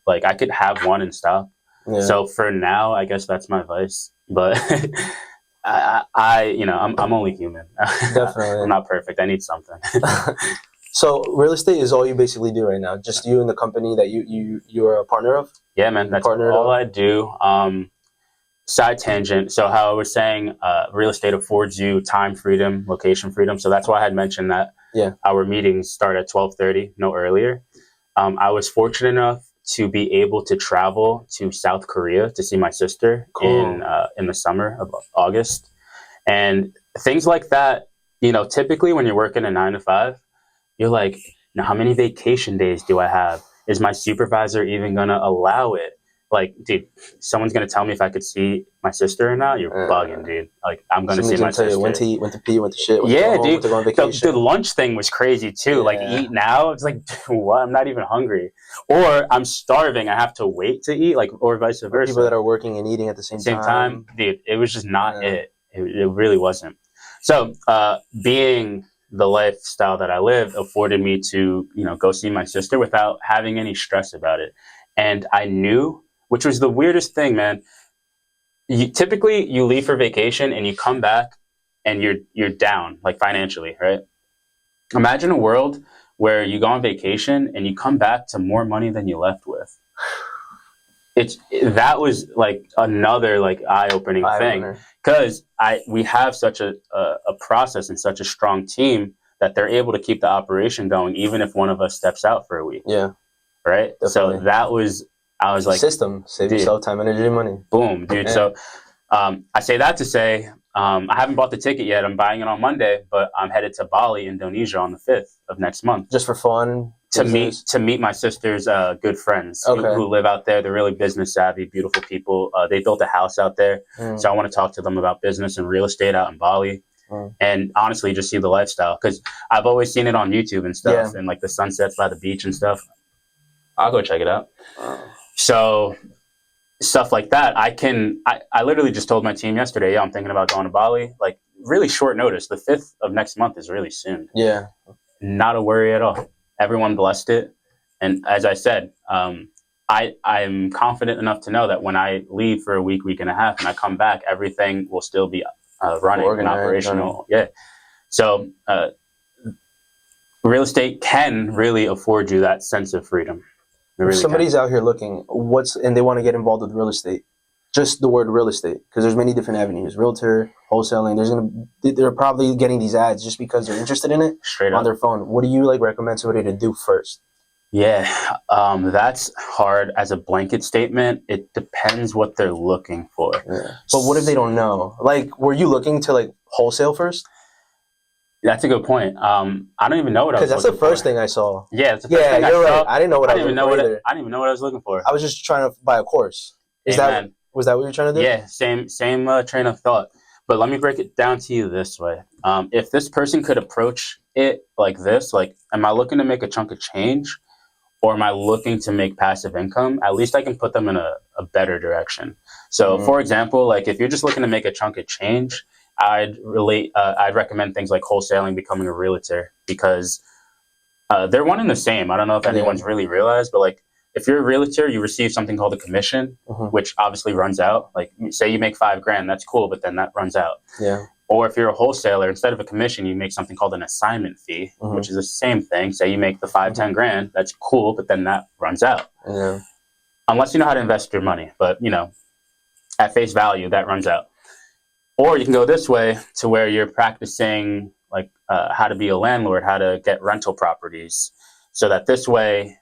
Like I could have one and stop. Yeah. So for now, I guess that's my vice. But I'm only human. Definitely. I'm not perfect. I need something. So real estate is all you basically do right now? Just you and the company that you are a partner of? Yeah, man. That's all I do. Side tangent. So how I was saying, real estate affords you time freedom, location freedom. So that's why I had mentioned that our meetings start at 12:30, no earlier. I was fortunate enough to be able to travel to South Korea to see my sister in the summer of August. And things like that, typically when you're working a 9 to 5, you're like, now how many vacation days do I have? Is my supervisor even going to allow it? Like, dude, someone's going to tell me if I could see my sister or not? You're bugging, dude. Like, I'm going to see my sister. Tell you when to eat, when to pee, when to shit, when to yeah, go home, dude. when to go on vacation. The lunch thing was crazy, too. Like, eat now? It's like, what? I'm not even hungry. Or I'm starving. I have to wait to eat, like, or vice versa. People that are working and eating at the same time. Dude, it was just not it. It really wasn't. So, being the lifestyle that I lived afforded me to, go see my sister without having any stress about it. And I knew, which was the weirdest thing, man. Typically, you leave for vacation and you come back and you're down, like financially, right? Imagine a world where you go on vacation and you come back to more money than you left with. That was like another like eye-opening thing, because we have such a process and such a strong team that they're able to keep the operation going even if one of us steps out for a week. Yeah. Right. Definitely. So I was like, system, save yourself time, energy, money. Boom, dude. Yeah. So I say that to say I haven't bought the ticket yet. I'm buying it on Monday, but I'm headed to Bali, Indonesia on the 5th of next month. Just for fun? To meet my sister's good friends who live out there. They're really business savvy, beautiful people. They built a house out there. So I want to talk to them about business and real estate out in Bali. And honestly, just see the lifestyle, because I've always seen it on YouTube and stuff, and like the sunsets by the beach and stuff. I'll go check it out. So stuff like that, I literally just told my team yesterday, yeah, I'm thinking about going to Bali. Like, really short notice. The 5th of next month is really soon. Yeah. Not a worry at all. Everyone blessed it. And as I said, I'm confident enough to know that when I leave for a week and a half, and I come back, everything will still be running and operational. Yeah. So real estate can really afford you that sense of freedom. Really if somebody's out here looking, and they want to get involved with real estate, just the word real estate, because there's many different avenues: realtor, wholesaling. They're probably getting these ads just because they're interested in it on their phone. What do you recommend somebody to do first? Yeah, that's hard as a blanket statement. It depends what they're looking for. Yeah. But what if they don't know? Like, were you looking to wholesale first? That's a good point. I don't even know what I was looking for. Because that's the first thing I saw. Yeah, it's the first thing I saw. Right. I didn't know what I was looking for either. I didn't even know what I was looking for. I was just trying to buy a course. Was that what you were trying to do? Yeah, same train of thought. But let me break it down to you this way. If this person could approach it like this, like, am I looking to make a chunk of change, or am I looking to make passive income? At least I can put them in a better direction. So, for example, like if you're just looking to make a chunk of change, I'd recommend things like wholesaling, becoming a realtor, because they're one and the same. I don't know if anyone's really realized, but like if you're a realtor, you receive something called a commission, which obviously runs out. Like, say you make $5,000, that's cool, but then that runs out. Yeah. Or if you're a wholesaler, instead of a commission, you make something called an assignment fee, which is the same thing. Say you make the $5,000-10,000, that's cool, but then that runs out. Yeah. Unless you know how to invest your money, but at face value, that runs out. Or you can go this way, to where you're practicing like how to be a landlord, how to get rental properties, so that this way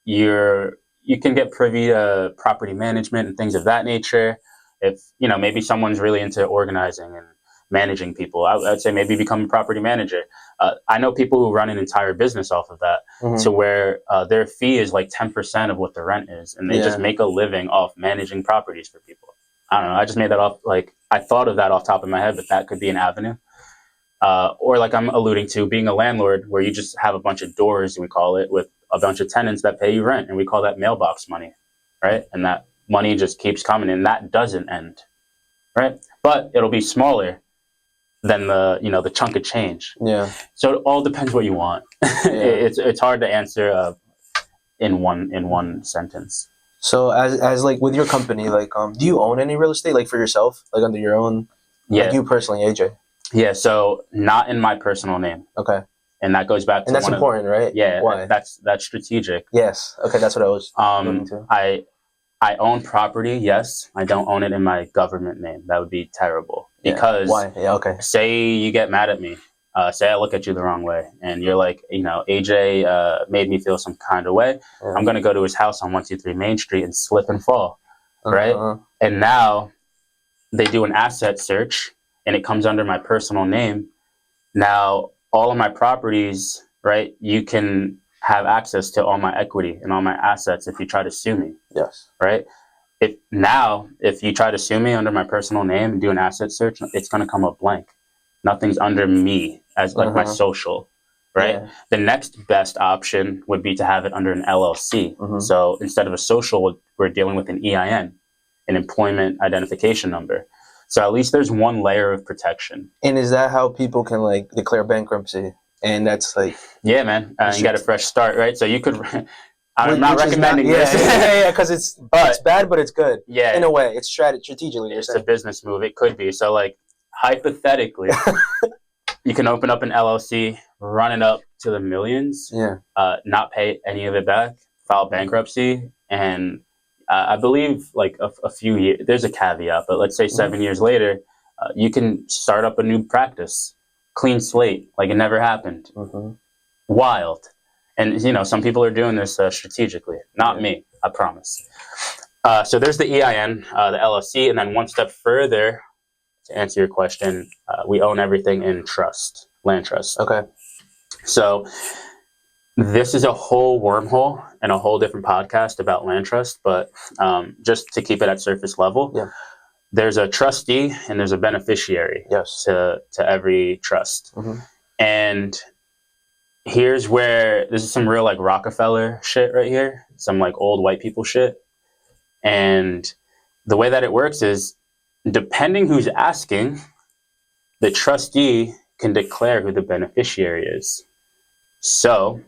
you can get privy to property management and things of that nature. If maybe someone's really into organizing and managing people, I'd say maybe become a property manager. I know people who run an entire business off of that, to where their fee is like 10% of what the rent is, and they just make a living off managing properties for people. I don't know. I just made that off. Like, I thought of that off the top of my head, but that could be an avenue. Or like I'm alluding to, being a landlord, where you just have a bunch of doors, we call it, with a bunch of tenants that pay you rent, and we call that mailbox money, right? And that money just keeps coming, and that doesn't end, right? But it'll be smaller than the chunk of change. Yeah. So it all depends what you want. It's hard to answer in one sentence. So as like with your company, like do you own any real estate, like for yourself, like under your own? Yeah. Like you personally, AJ. Yeah. So not in my personal name. Okay. And that goes back to, and that's important, right? Yeah. Why? That's strategic. Yes. Okay. That's what I was alluding to. I own property. Yes. I don't own it in my government name. That would be terrible. Because why? Yeah. Okay. Say you get mad at me say I look at you the wrong way and you're like, AJ made me feel some kind of way. Yeah. I'm going to go to his house on 123 Main Street and slip and fall. Right. And now they do an asset search and it comes under my personal name. Now, all of my properties, right, you can have access to all my equity and all my assets if you try to sue me. Yes. Right. If you try to sue me under my personal name and do an asset search, it's going to come up blank. Nothing's under me as like my social, right? Yeah. The next best option would be to have it under an LLC. So instead of a social, we're dealing with an EIN, an employment identification number. So at least there's one layer of protection. And is that how people can like declare bankruptcy? And that's like, yeah, man, you got a fresh start, right? So you could. I'm not recommending this. Yeah, because it's bad, but it's good. Yeah, in a way, it's strategically. It's a business move. It could be. So, like, hypothetically, you can open up an LLC, run it up to the millions. Yeah. Not pay any of it back, file bankruptcy, and I believe like a few years. There's a caveat, but let's say 7 years later, you can start up a new practice, clean slate, like it never happened. Wild. And, some people are doing this strategically. Not me, I promise. So there's the EIN, the LLC, and then one step further, to answer your question, we own everything in trust, land trust. Okay. So this is a whole wormhole and a whole different podcast about land trust, but just to keep it at surface level, there's a trustee and there's a beneficiary to every trust. And here's where this is some real like Rockefeller shit right here, some like old white people shit. And the way that it works is, depending who's asking, the trustee can declare who the beneficiary is. So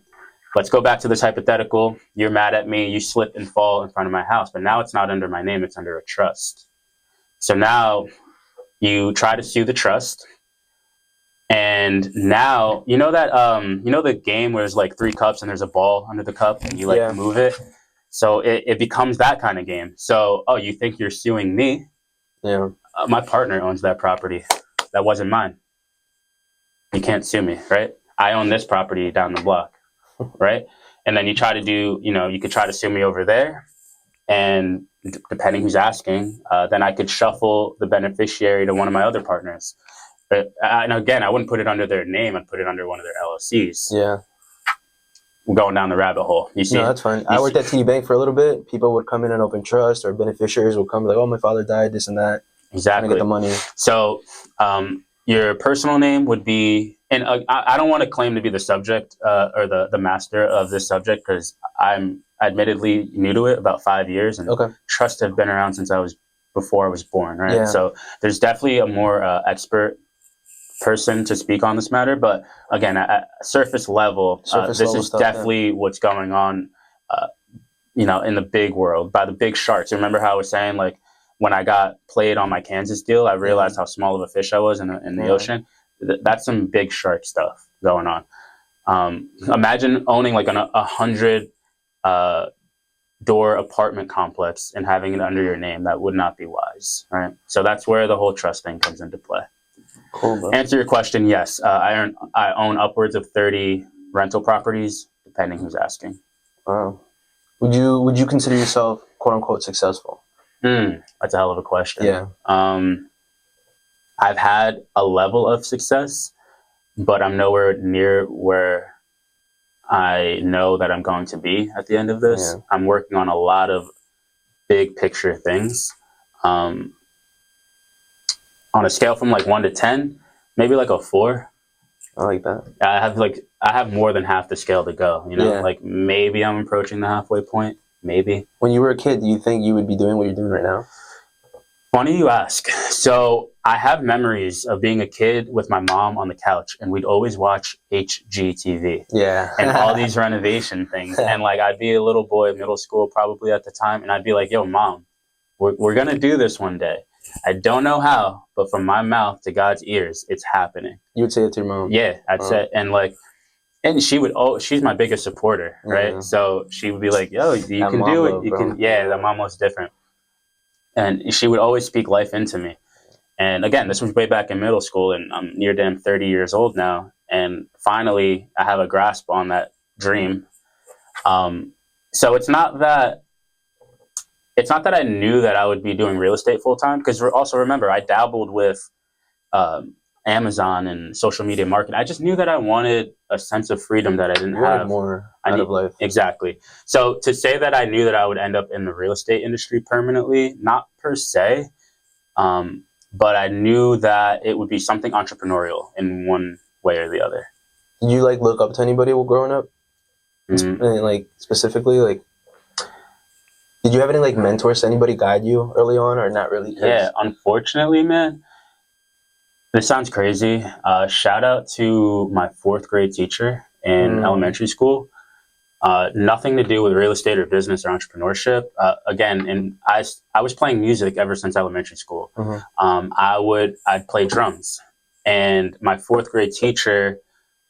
let's go back to this hypothetical. You're mad at me, you slip and fall in front of my house, but now it's not under my name, it's under a trust. So now you try to sue the trust. And now, the game where there's like 3 cups and there's a ball under the cup and you like move it. So it becomes that kind of game. So, you think you're suing me? Yeah. My partner owns that property. That wasn't mine. You can't sue me, right? I own this property down the block, right? And then you try to do, you could try to sue me over there. And depending who's asking, then I could shuffle the beneficiary to one of my other partners. And again, I wouldn't put it under their name. I'd put it under one of their LLCs. Yeah. We're going down the rabbit hole. You see? No, that's fine. I worked at TD Bank for a little bit. People would come in and open trust, or beneficiaries would come like, oh, my father died, this and that. Exactly. Get the money. So your personal name would be, and I don't want to claim to be the subject or the master of this subject, because I'm admittedly new to it, about 5 years. And trusts have been around since before I was born, right? Yeah. So there's definitely a more expert person to speak on this matter, but again, at surface level, this is definitely what's going on, in the big world, by the big sharks. Remember how I was saying, like, when I got played on my Kansas deal, I realized how small of a fish I was in the ocean. That's some big shark stuff going on. Imagine owning like a 100 door apartment complex and having it under your name. That would not be wise, right? So that's where the whole trust thing comes into play. Cool, bro. Answer your question, yes. I own upwards of 30 rental properties, depending who's asking. Wow. Would you consider yourself quote unquote successful? That's a hell of a question. Yeah. I've had a level of success, but I'm nowhere near where I know that I'm going to be at the end of this. Yeah. I'm working on a lot of big picture things. On a scale from like 1 to 10, maybe like a 4. I like that. I have more than half the scale to go, like maybe I'm approaching the halfway point, maybe. When you were a kid, do you think you would be doing what you're doing right now? Funny you ask. So I have memories of being a kid with my mom on the couch, and we'd always watch HGTV. Yeah. And all these renovation things. And like, I'd be a little boy, middle school probably at the time, and I'd be like, yo, Mom, we're going to do this one day. I don't know how, but from my mouth to God's ears, it's happening. You would say it to your mom? Yeah, I'd say it. And she would, she's my biggest supporter, right? Yeah. So she would be like, yo, you that can do it. You can, that mom was different. And she would always speak life into me. And again, this was way back in middle school, and I'm near damn 30 years old now. and finally I have a grasp on that dream. So it's not that I knew that I would be doing real estate full time, because also remember, I dabbled with Amazon and social media marketing. I just knew that I wanted a sense of freedom that I didn't have. More out of life. Exactly. So to say that I knew that I would end up in the real estate industry permanently, not per se, but I knew that it would be something entrepreneurial in one way or the other. Did you like look up to anybody growing up? Like specifically, like, did you have any like mentors? Anybody guide you early on, or not really? Yeah, unfortunately, man. This sounds crazy. Shout out to my 4th grade teacher in elementary school. Nothing to do with real estate or business or entrepreneurship. Again, and I was playing music ever since elementary school. I'd play drums, and my 4th grade teacher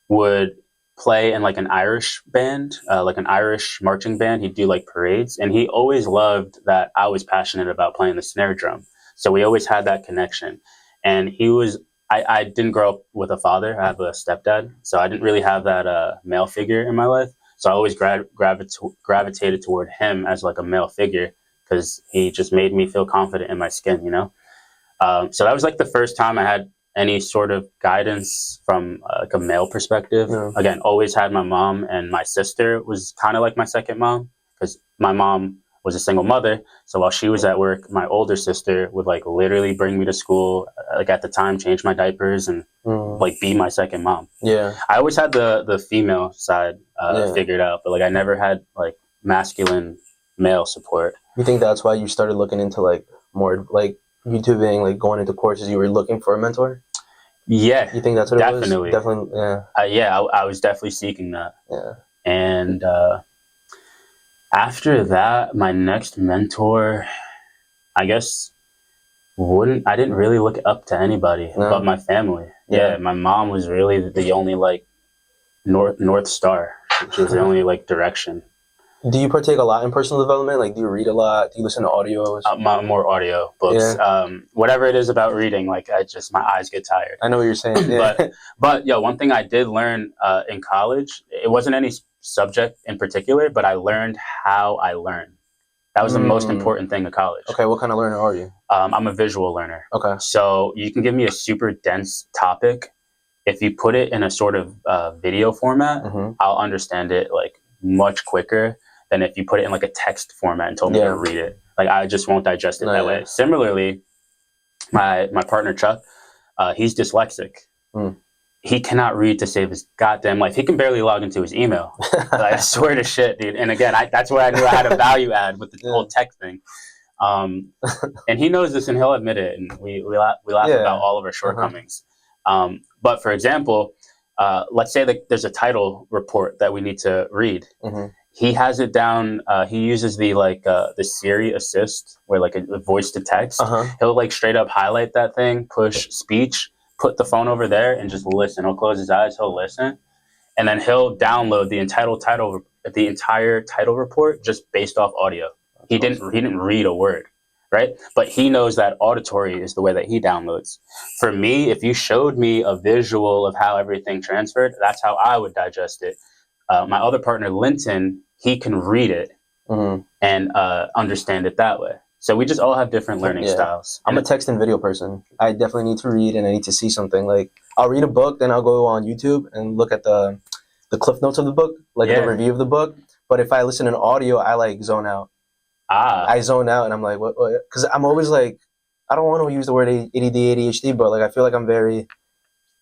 would play in like an Irish band, like an Irish marching band. He'd do like parades, and he always loved that I was passionate about playing the snare drum. So we always had that connection. And I didn't grow up with a father. I have a stepdad, so I didn't really have that male figure in my life. So I always gravitated toward him as like a male figure, because he just made me feel confident in my skin, you know? So that was like the first time I had any sort of guidance from like a male perspective. Again, always had my mom, and my sister was kind of like my second mom, because my mom was a single mother. So while she was at work, my older sister would like literally bring me to school, like at the time, change my diapers, and like be my second mom. Yeah. I always had the female side figured out, but like I never had like masculine male support. You think that's why you started looking into like more like YouTubing, like going into courses? You were looking for a mentor? Yeah. You think that's what definitely. it was? Definitely. Yeah. Yeah, I was definitely seeking that. Yeah. And after that, my next mentor, I guess, I didn't really look up to anybody but my family. Yeah, my mom was really the only like North Star. She was the only like direction. Do you partake a lot in personal development? Like, do you read a lot? Do you listen to audios? More audio books. Yeah. Whatever it is about reading, like my eyes get tired. I know what you're saying. Yeah. but one thing I did learn in college, it wasn't any subject in particular, but I learned how I learn. That was the most important thing in college. Okay, what kind of learner are you? I'm a visual learner. Okay. So you can give me a super dense topic. If you put it in a sort of video format, I'll understand it like much quicker than if you put it in like a text format and told me to read it. Like I just won't digest it that way. Similarly, my partner Chuck, he's dyslexic. He cannot read to save his goddamn life. He can barely log into his email. I swear to shit, dude. And again, that's where I knew I had a value add with the whole tech thing. And he knows this, and he'll admit it. And we laugh about all of our shortcomings. But for example, let's say that there's a title report that we need to read. He has it down. He uses the Siri assist, where like a voice to text. He'll like straight up highlight that thing, push speech, put the phone over there, and just listen. He'll close his eyes, he'll listen, and then he'll download the entire title report just based off audio. He didn't read a word, right? But he knows that auditory is the way that he downloads. For me, if you showed me a visual of how everything transferred, that's how I would digest it. My other partner, Linton, he can read it and understand it that way. So we just all have different learning styles. I'm a text and video person. I definitely need to read, and I need to see something. Like, I'll read a book, then I'll go on YouTube and look at the cliff notes of the book, like the review of the book. But if I listen to audio, I like zone out. I zone out, and I'm like, what? Because I'm always like, I don't want to use the word ADD, ADHD, but like I feel like I'm very,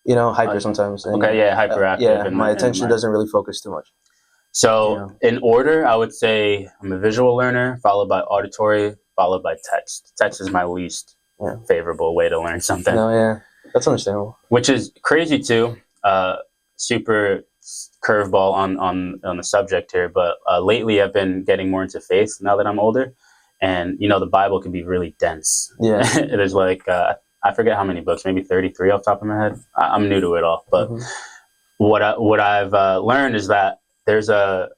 hyper sometimes. And, hyperactive. And my attention doesn't really focus too much. So in order, I would say I'm a visual learner, followed by auditory, followed by text. Text is my least favorable way to learn something. That's understandable. Which is crazy too. Super curveball on the subject here, but lately I've been getting more into faith now that I'm older, and the Bible can be really dense. Yeah, there's like I forget how many books, maybe 33 off the top of my head. I'm new to it all, but what I've learned is that there's I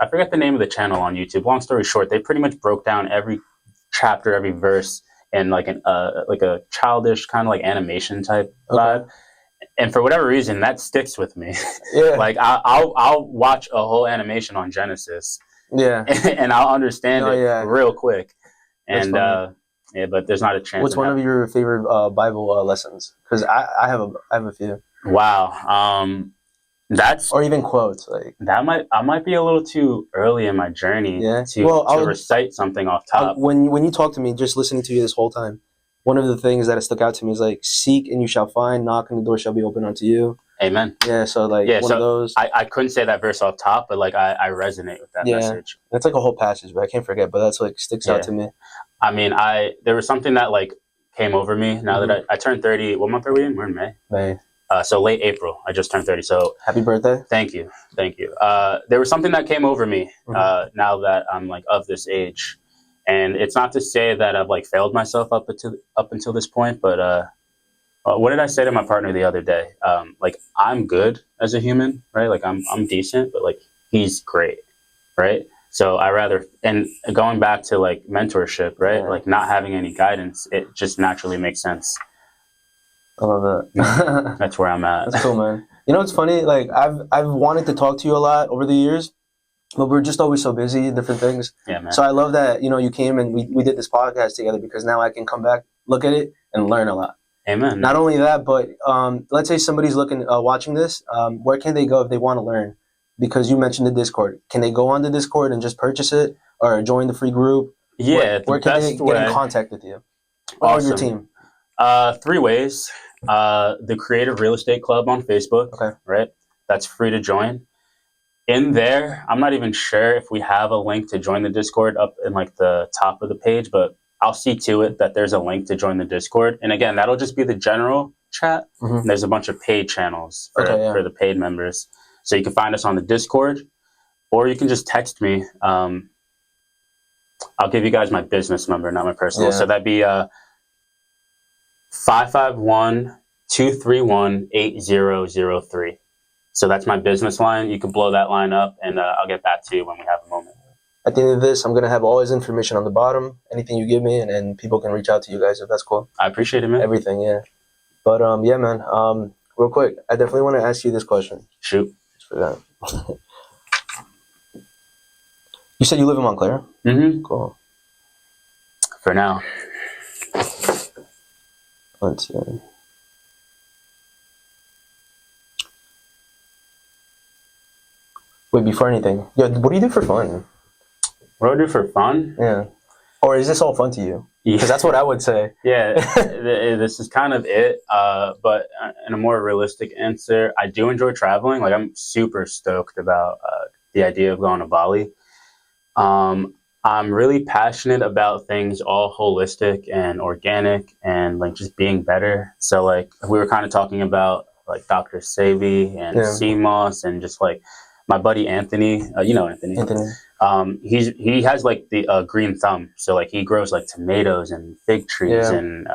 forget the name of the channel on YouTube. Long story short, they pretty much broke down every chapter, every verse in like a childish kind of like animation type vibe. And for whatever reason, that sticks with me. Yeah. Like I'll watch a whole animation on Genesis. Yeah. And I'll understand it real quick. And yeah, but there's not a chance. What's one of your favorite Bible lessons? Because I have a few. Wow. That's or even quotes like that. I might be a little too early in my journey to recite something off top. When you talk to me, just listening to you this whole time, one of the things that has stuck out to me is like, seek and you shall find, knock and the door shall be open unto you. Amen. Yeah, so like one of those. I couldn't say that verse off top, but like I resonate with that message. It's like a whole passage, but I can't forget. But that's like sticks out to me. I mean, there was something that like came over me now that I turned 30. What month are we in? We're in May. May. So late April. I just turned 30. So happy birthday. Thank you. There was something that came over me now that I'm like of this age, and it's not to say that I've like failed myself up until this point, but what did I say to my partner the other day? Like, I'm good as a human, right? Like I'm decent, but like he's great, right? So I rather, and going back to like mentorship, right? Yeah. Like not having any guidance, it just naturally makes sense. I love that. That's where I'm at. That's cool, man. You know, it's funny. Like I've wanted to talk to you a lot over the years, but we're just always so busy in different things. Yeah, man. So I love that, you know, you came and we did this podcast together, because now I can come back, look at it, and learn a lot. Amen. Not only that, but let's say somebody's watching this. Where can they go if they want to learn? Because you mentioned the Discord. Can they go on the Discord and just purchase it or join the free group? Yeah. Where can they get in contact with you or your team? 3 ways. The Creative Real Estate Club on Facebook. Okay. Right. That's free to join. In there, I'm not even sure if we have a link to join the Discord up in like the top of the page, but I'll see to it that there's a link to join the Discord. And again, that'll just be the general chat. And there's a bunch of paid channels for the paid members. So you can find us on the Discord, or you can just text me. I'll give you guys my business number, not my personal. So that'd be 551-231-8003. So that's my business line. You can blow that line up, and I'll get back to you when we have a moment. At the end of this, I'm going to have all his information on the bottom, anything you give me, and people can reach out to you guys if that's cool. I appreciate it, man. Everything, yeah. But yeah, man, real quick, I definitely want to ask you this question. Shoot. For that. You said you live in Montclair? Mm-hmm. Cool. For now. Let's see. Wait, before anything, what do you do for fun? What do I do for fun? Yeah. Or is this all fun to you? Because that's what I would say. Yeah, this is kind of it. But in a more realistic answer, I do enjoy traveling. Like, I'm super stoked about the idea of going to Bali. I'm really passionate about things all holistic and organic and like just being better. So like we were kind of talking about like Dr. Sebi and CMOS and just like my buddy Anthony, you know Anthony. He has like the green thumb, so like he grows like tomatoes and fig trees and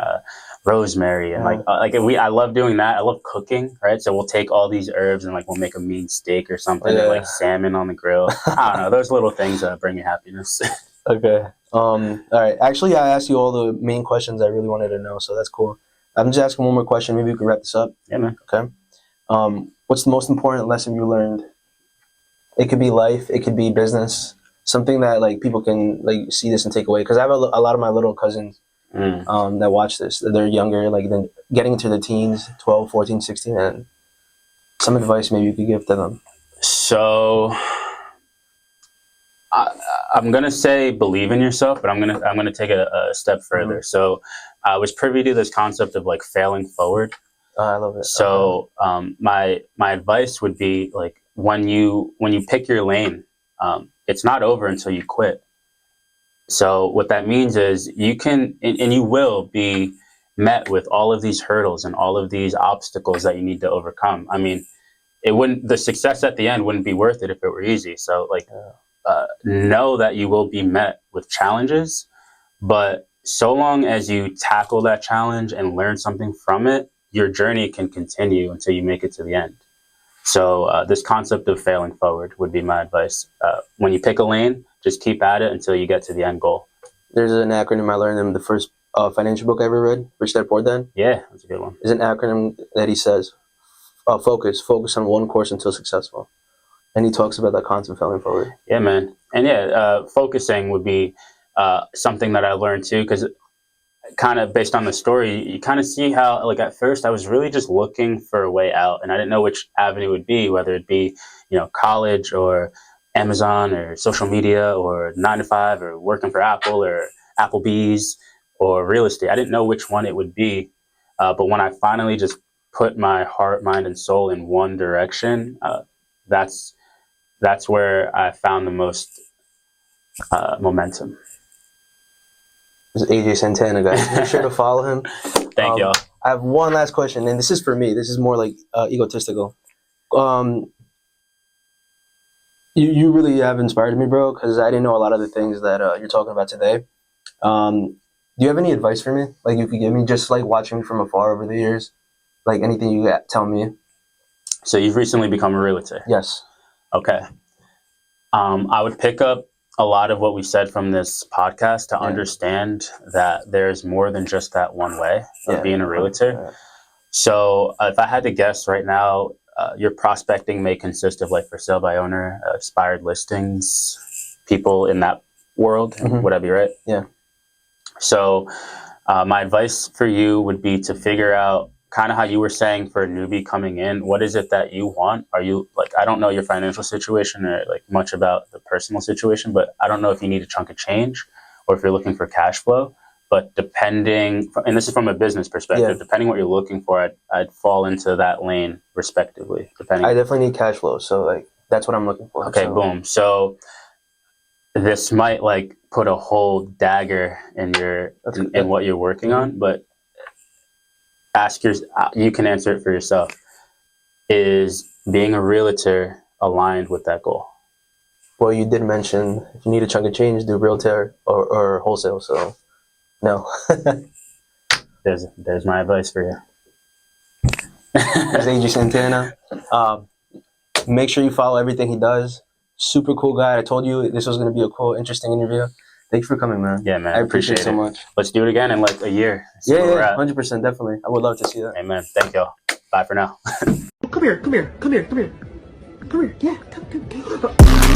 rosemary and I love doing that. I love cooking, right? So we'll take all these herbs and like we'll make a mean steak or something, or like salmon on the grill. I don't know, those little things bring me happiness. Okay. All right. Actually, I asked you all the main questions I really wanted to know, so that's cool. I'm just asking one more question. Maybe we can wrap this up. Yeah, man. Okay. What's the most important lesson you learned? It could be life. It could be business. Something that like people can like see this and take away. Because I have a lot of my little cousins that watch this. They're younger, like then getting into the teens, 12, 14, 16. And some advice maybe you could give to them. So I'm gonna say believe in yourself, but I'm gonna take a step further. So I was privy to this concept of like failing forward. I love it. So my advice would be like when you pick your lane, it's not over until you quit. So what that means is you can and you will be met with all of these hurdles and all of these obstacles that you need to overcome. I mean, the success at the end wouldn't be worth it if it were easy. So like know that you will be met with challenges, but so long as you tackle that challenge and learn something from it, your journey can continue until you make it to the end. So this concept of failing forward would be my advice. When you pick a lane, just keep at it until you get to the end goal. There's an acronym I learned in the first financial book I ever read, Rich Dad Poor Dad. Yeah, that's a good one. There's an acronym that he says, focus on one course until successful. And he talks about that concept failing forward. Yeah, man. And focusing would be something that I learned too, because kind of based on the story, you kind of see how, like, at first I was really just looking for a way out, and I didn't know which avenue would be, whether it be, college or Amazon or social media or 9 to 5 or working for Apple or Applebee's or real estate. I didn't know which one it would be. But when I finally just put my heart, mind, and soul in one direction, that's where I found the most momentum. This is AJ Santana, guys. Make sure to follow him. Thank y'all. I have one last question, and this is for me. This is more like egotistical. You really have inspired me, bro, because I didn't know a lot of the things that you're talking about today. Do you have any advice for me? Like, you could give me, just like watching me from afar over the years? Like, anything you got, tell me. So you've recently become a realtor? Yes. Okay. I would pick up a lot of what we said from this podcast to understand that there's more than just that one way of being a realtor. Yeah. So if I had to guess right now, your prospecting may consist of, like, for sale by owner, expired listings, people in that world. Mm-hmm. Would I be right? Yeah. So my advice for you would be to figure out, kind of how you were saying for a newbie coming in, what is it that you want? Are you, like, I don't know your financial situation or like much about the personal situation, but I don't know if you need a chunk of change or if you're looking for cash flow. But depending, and this is from a business perspective, depending what you're looking for, I'd fall into that lane respectively. Depending. I definitely need cash flow, so like that's what I'm looking for. Okay, so. Boom. So this might like put a whole dagger in in what you're working on, but you can answer it for yourself. Is being a realtor aligned with that goal? Well, you did mention if you need a chunk of change, do realtor or wholesale. So no. There's my advice for you. There's AJ Santana. Make sure you follow everything he does. Super cool guy. I told you this was going to be a cool, interesting interview. Thank you for coming, man. Yeah, man. I appreciate it so much. Let's do it again in like a year. Yeah, 100%, definitely. I would love to see that. Amen. Thank y'all. Bye for now. Come here. Yeah, come.